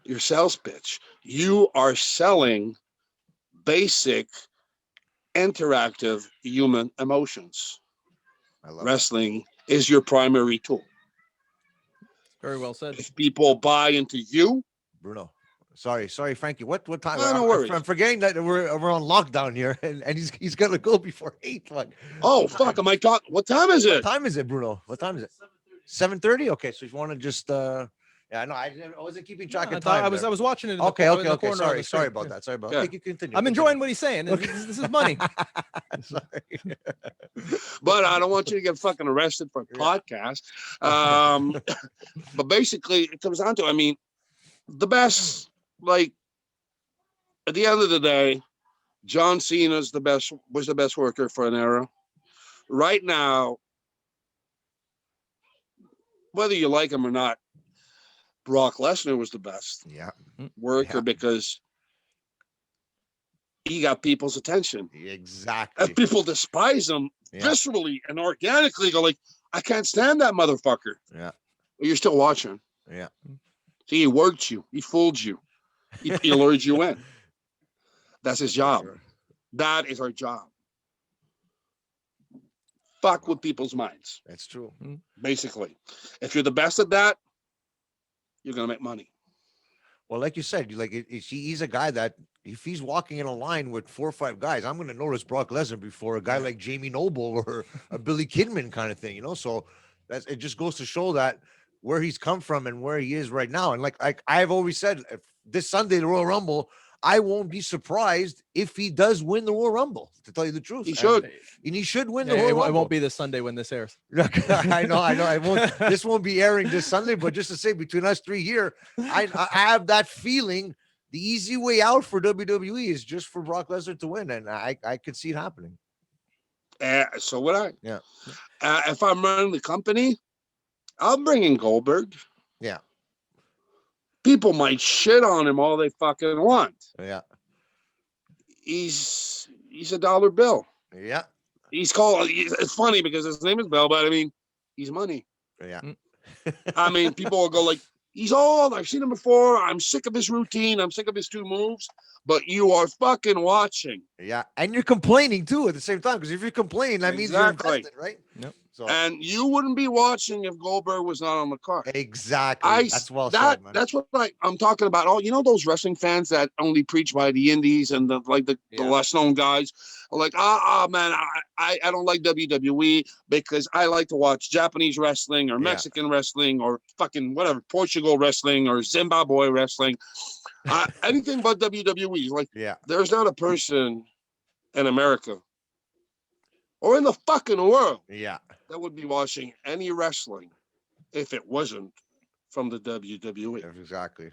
Your sales pitch. You are selling basic interactive human emotions. I love Wrestling is your primary tool. Very well said. If people buy into you, Bruno. Sorry, Frankie. What time? No, no worries. I'm forgetting that we're on lockdown here, and he's gonna go before 8. Like, oh fuck, am I talking? What time is it? what time is it, Bruno? What time is it? 7:30. Okay, so if you want to just yeah, no, I wasn't keeping track of time. I was watching it. In Okay, the, okay, in the okay. corner of the Sorry screen. about that. Sorry about Yeah. that. You continue. I'm enjoying what he's saying. This is money. Sorry. But I don't want you to get fucking arrested for a podcast. But basically, it comes down to, I mean, the best, like, at the end of the day, John Cena was the best worker for an era. Right now, whether you like him or not, Brock Lesnar was the best Yeah. worker Yeah. because he got people's attention. Exactly. And people despise him Yeah. viscerally and organically, go like, I can't stand that motherfucker. Yeah. But you're still watching. Yeah. See, he worked you. He fooled you. He lured you in. That's his job. Sure. That is our job. Fuck with people's minds, That's true. basically. If you're the best at that, you're going to make money. Well, like you said, he's a guy that if he's walking in a line with 4 or 5 guys, I'm going to notice Brock Lesnar before a guy like Jamie Noble or a Billy Kidman kind of thing, you know? So it just goes to show that where he's come from and where he is right now. And like I've always said, if this Sunday, the Royal Rumble, I won't be surprised if he does win the Royal Rumble, to tell you the truth. He should. And he should win Yeah, the Royal Rumble. it won't be this Sunday when this airs. I know. I won't. This won't be airing this Sunday, but just to say, between us 3 here, I have that feeling. The easy way out for WWE is just for Brock Lesnar to win, and I could see it happening. So would I. Yeah. If I'm running the company, I'll bring in Goldberg. Yeah. People might shit on him all they fucking want. Yeah. He's a dollar bill. Yeah. It's funny because his name is Bill, but I mean, he's money. Yeah. I mean, people will go like, he's old. I've seen him before. I'm sick of his routine. I'm sick of his 2 moves. But you are fucking watching. Yeah. And you're complaining too at the same time, because if you're complaining, that means you're invested, right? Yep. So And you wouldn't be watching if Goldberg was not on the card. exactly. That's well said, man. That's what I'm talking about. Oh, you know those wrestling fans that only preach by the indies and the less known guys are like, man, I don't like WWE because I like to watch Japanese wrestling or Mexican wrestling or fucking whatever, Portugal wrestling or Zimbabwe wrestling. Anything but WWE. Like, there's not a person in America or in the fucking world that would be watching any wrestling if it wasn't from the WWE. Exactly.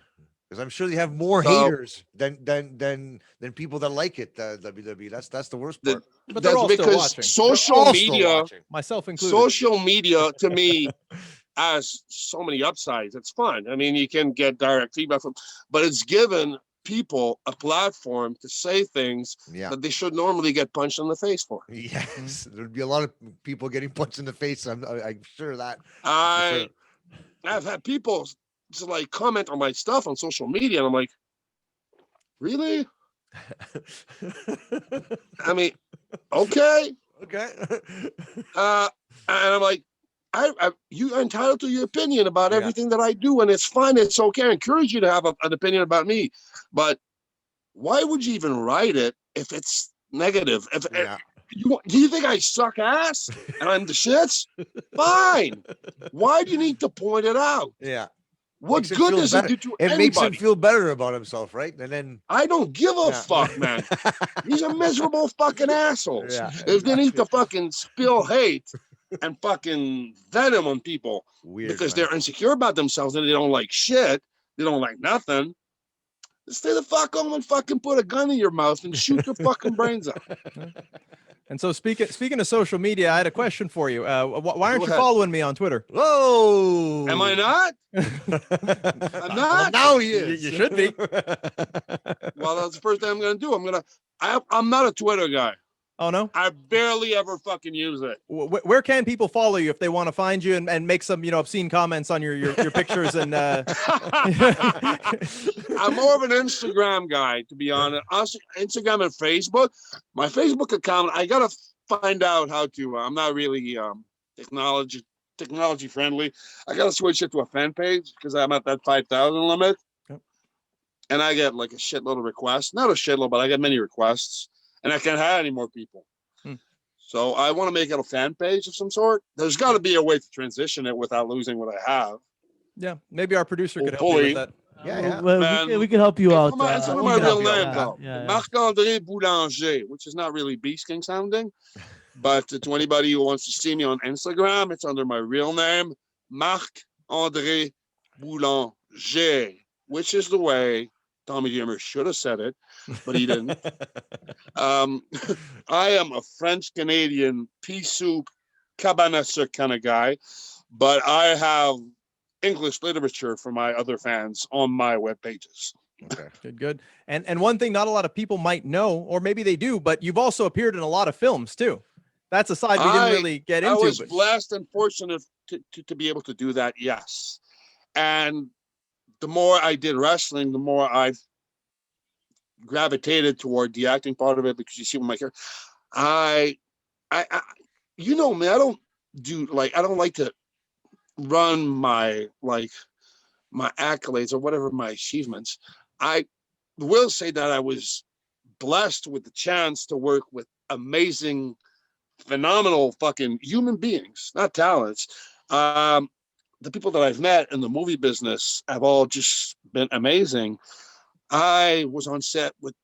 Because I'm sure they have more haters than people that like it. WWE. That's the worst part. But they're all still watching. Social media, myself included. social media to me has so many upsides. It's fun. I mean, you can get direct feedback from, but it's given people a platform to say things that they should normally get punched in the face for. Yes, there'd be a lot of people getting punched in the face. I'm sure of that. I've had people to like comment on my stuff on social media, and I'm like, really? I mean, okay. And I'm like, you are entitled to your opinion about everything that I do, and it's fine. It's okay. I encourage you to have an opinion about me, but why would you even write it if it's negative? If do you think I suck ass and I'm the shits? Fine. Why do you need to point it out? Yeah. What good does it do to anybody? It makes him feel better about himself, right? And then I don't give a fuck, man. These are miserable fucking assholes. If they need to fucking spill hate and fucking venom on people because they're insecure about themselves and they don't like shit, they don't like nothing, stay the fuck home and fucking put a gun in your mouth and shoot your fucking brains out. And so speaking of social media, I had a question for you. Why aren't you following me on Twitter? Whoa! Am I not? I'm not. Now he is. You should be. Well, that's the first thing I'm gonna do. I'm not a Twitter guy. Oh no? I barely ever fucking use it. Where can people follow you if they want to find you and make some, obscene comments on your pictures and I'm more of an Instagram guy, to be honest. Instagram and Facebook. My Facebook account, I gotta find out how to. I'm not really technology friendly. I gotta switch it to a fan page because I'm at that 5,000 limit, and I get like a shitload of requests. Not a shitload, but I get many requests. And I can't have any more people. So I want to make it a fan page of some sort. There's got to be a way to transition it without losing what I have. Yeah, maybe our producer could help you with that. Well, we can help you out. It's not my real name, though. Marc-André Boulanger, which is not really Beast King sounding. But to anybody who wants to see me on Instagram, it's under my real name, Marc-André Boulanger, which is the way Tommy Dreamer should have said it, but he didn't. I am a French-Canadian pea soup, cabanesser kind of guy, but I have English literature for my other fans on my web pages. Okay. Good. And one thing not a lot of people might know, or maybe they do, but you've also appeared in a lot of films too. That's a side we didn't really get into. I was blessed and fortunate to be able to do that, yes. And the more I did wrestling, the more I've gravitated toward the acting part of it, because you see with my character, I you know me, I don't like to run my accolades or whatever my achievements. I will say that I was blessed with the chance to work with amazing, phenomenal fucking human beings, not talents. The people that I've met in the movie business have all just been amazing. I was on set with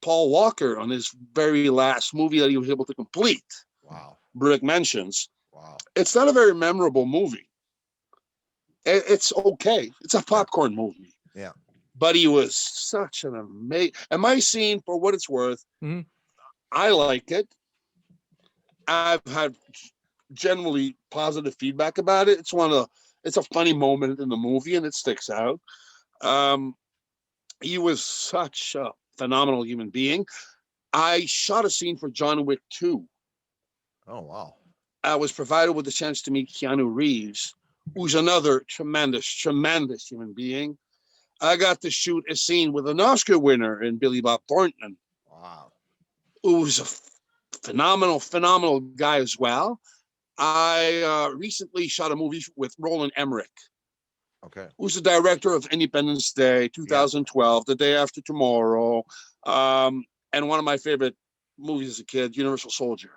Paul Walker on his very last movie that he was able to complete. Wow. Brick Mentions. Wow. It's not a very memorable movie. It's okay. It's a popcorn movie. Yeah. But he was such an amazing, and my scene, for what it's worth, I like it. I've had generally positive feedback about it. It's a funny moment in the movie and it sticks out. He was such a phenomenal human being. I shot a scene for John Wick 2. Oh, wow. I was provided with the chance to meet KIANU Reeves, who's another tremendous human being. I got to shoot a scene with an Oscar winner in Billy Bob Thornton. Wow. Who's a phenomenal guy as well. I recently shot a movie with Roland Emmerich, who's the director of Independence Day, 2012, The Day After Tomorrow, and one of my favorite movies as a kid, Universal Soldier.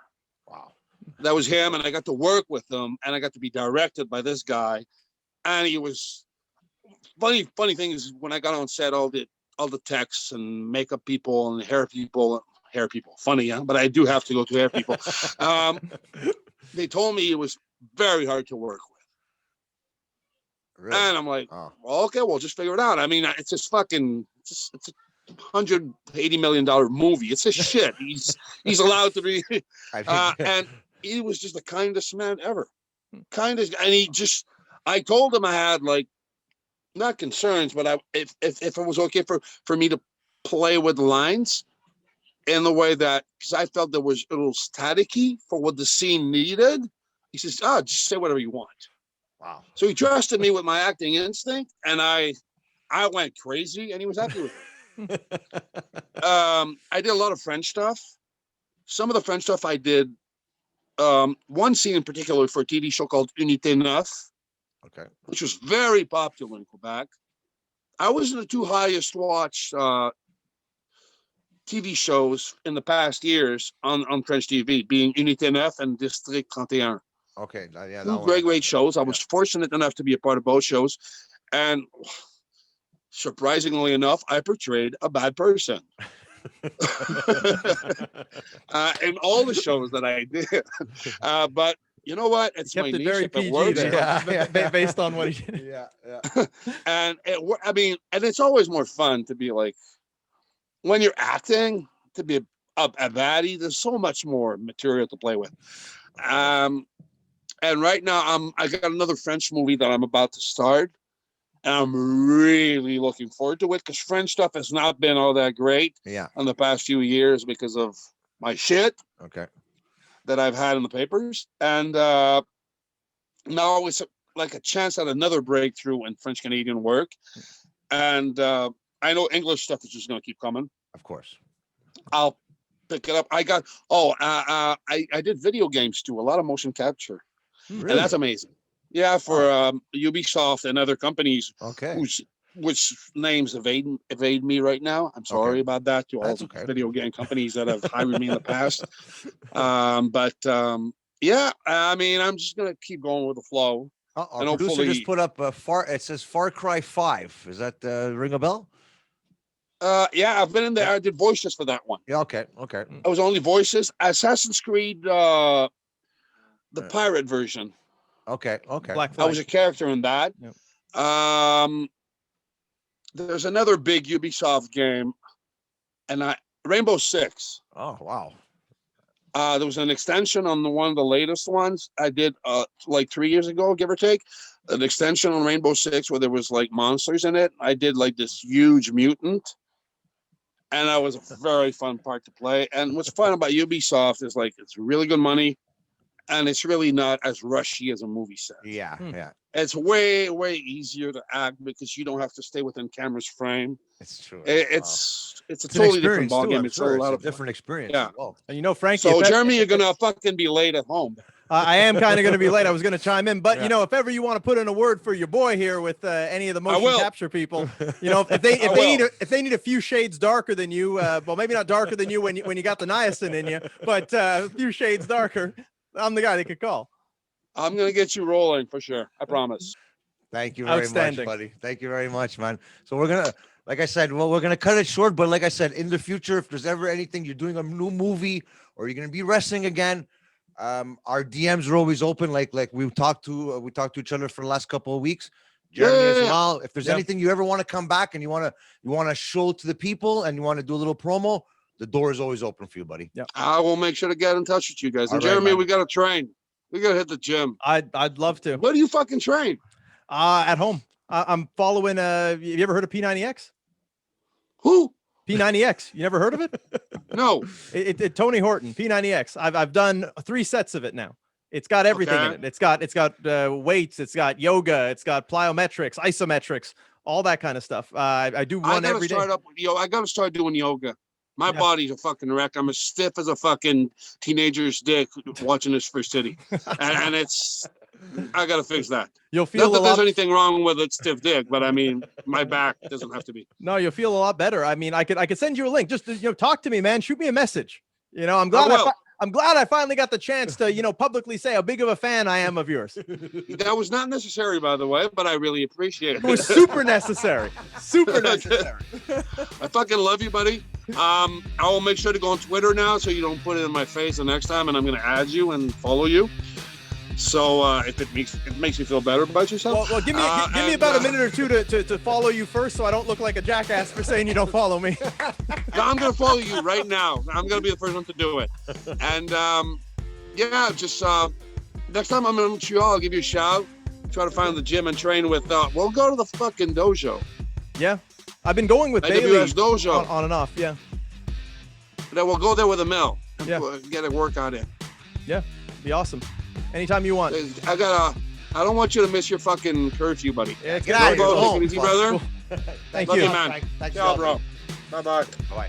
Wow. That was him, and I got to work with him, and I got to be directed by this guy. And he was funny thing is, when I got on set, all the techs and makeup people and hair people, funny, huh? But I do have to go to hair people. They told me it was very hard to work with. Really? And I'm like, well, okay, we'll just figure it out. I mean, it's just it's a $180 million movie. It's a shit. He's allowed to be, and he was just the kindest man ever. Kindest, and I told him I had like not concerns, but if it was okay for me to play with lines in the way that, because I felt there was a little staticky for what the scene needed. He says, just say whatever you want. Wow. So he trusted me with my acting instinct, and I went crazy, and he was happy with it. I did a lot of French stuff. Some of the French stuff I did, one scene in particular for a TV show called Unité 9, Okay. which was very popular in Quebec. I was in the 2 highest watched TV shows in the past years on French TV, being Unité 9 and District 31. Okay. Yeah. 2 great shows. I was fortunate enough to be a part of both shows. And surprisingly enough, I portrayed a bad person. In all the shows that I did. But you know what? It's my niche. Very PG, works, based on what he did. Yeah. and it's always more fun to be like, when you're acting, to be a baddie, there's so much more material to play with. And right now I got another French movie that I'm about to start, and I'm really looking forward to it, because French stuff has not been all that great in the past few years because of my shit that I've had in the papers. And now it's like a chance at another breakthrough in French Canadian work. And I know English stuff is just going to keep coming. Of course. I'll pick it up. I did video games too, a lot of motion capture. Really? And that's amazing. Yeah, for Ubisoft and other companies which names evade me right now. I'm sorry about that to all the video game companies that have hired me in the past. Yeah, I mean, I'm just going to keep going with the flow. Our producer just put up it says Far Cry 5. Is that ring a bell? Yeah, I've been in there. I did voices for that one. Yeah, okay. I was only voices. Assassin's Creed, the pirate version. Okay. I was a character in that. Yep. There's another big Ubisoft game, and Rainbow Six. Oh, wow. There was an extension on one of the latest ones I did like 3 years ago, give or take. An extension on Rainbow Six where there was like monsters in it. I did like this huge mutant, and that was a very fun part to play. And what's fun about Ubisoft is like it's really good money, and it's really not as rushy as a movie set. Yeah. It's way easier to act because you don't have to stay within camera's frame. It's true. It's a totally different ballgame. It's a lot of different experience. Yeah. And you know, Frankie. So Jeremy, you're gonna fucking be late at home. I am kind of going to be late. I was going to chime in, but you know, if ever you want to put in a word for your boy here with any of the motion capture people, you know, if they need a few shades darker than you, well, maybe not darker than you when you got the niacin in you, but a few shades darker, I'm the guy they could call. I'm going to get you rolling for sure. I promise. Thank you very much, buddy. Thank you very much, man. So we're going to, like I said, we're going to cut it short, but like I said, in the future, if there's ever anything, you're doing a new movie or you're going to be wrestling again, our DMs are always open. Like we talked to each other for the last couple of weeks. Jeremy as well. If there's anything you ever want to come back and you want to show to the people and you want to do a little promo, the door is always open for you, buddy. Yeah. I will make sure to get in touch with you guys. And Jeremy, we got to train. We got to hit the gym. I'd love to. Where do you fucking train? At home. I'm following have you ever heard of P90X? Who? P90X. You never heard of it? No. It Tony Horton, P90X. I've done 3 sets of it now. It's got everything in it. It's got weights, it's got yoga, it's got plyometrics, isometrics, all that kind of stuff. I do one every day. I gotta start doing yoga. My body's a fucking wreck. I'm as stiff as a fucking teenager's dick watching this for City. and it's, I got to fix that. You'll feel not that there's anything wrong with a stiff dick, but I mean, my back doesn't have to be. No, you'll feel a lot better. I mean, I could send you a link. Just, talk to me, man. Shoot me a message. I'm glad I'm glad I finally got the chance to, publicly say how big of a fan I am of yours. That was not necessary, by the way, but I really appreciate it. It was super necessary. Super necessary. I fucking love you, buddy. I will make sure to go on Twitter now so you don't put it in my face the next time, and I'm going to add you and follow you. So if it makes you feel better about yourself. Well, give me about a minute or two to follow you first, so I don't look like a jackass for saying you don't follow me. No, I'm gonna follow you right now. I'm gonna be the first one to do it. And just next time I'm in Montreal, I'll give you a shout. try to find the gym and train with. We'll go to the fucking dojo. Yeah, I've been going with IWS Bailey dojo on and off. Yeah. Then we'll go there with a Mel. Yeah. Get a workout in. Yeah, be awesome. Anytime you want. I don't want you to miss your fucking curfew, buddy. Yeah, Get out of here. Go, Go take home. it easy, brother. Thank Love you. you, man. Thanks, Ciao, bro. Bye-bye. Bye-bye.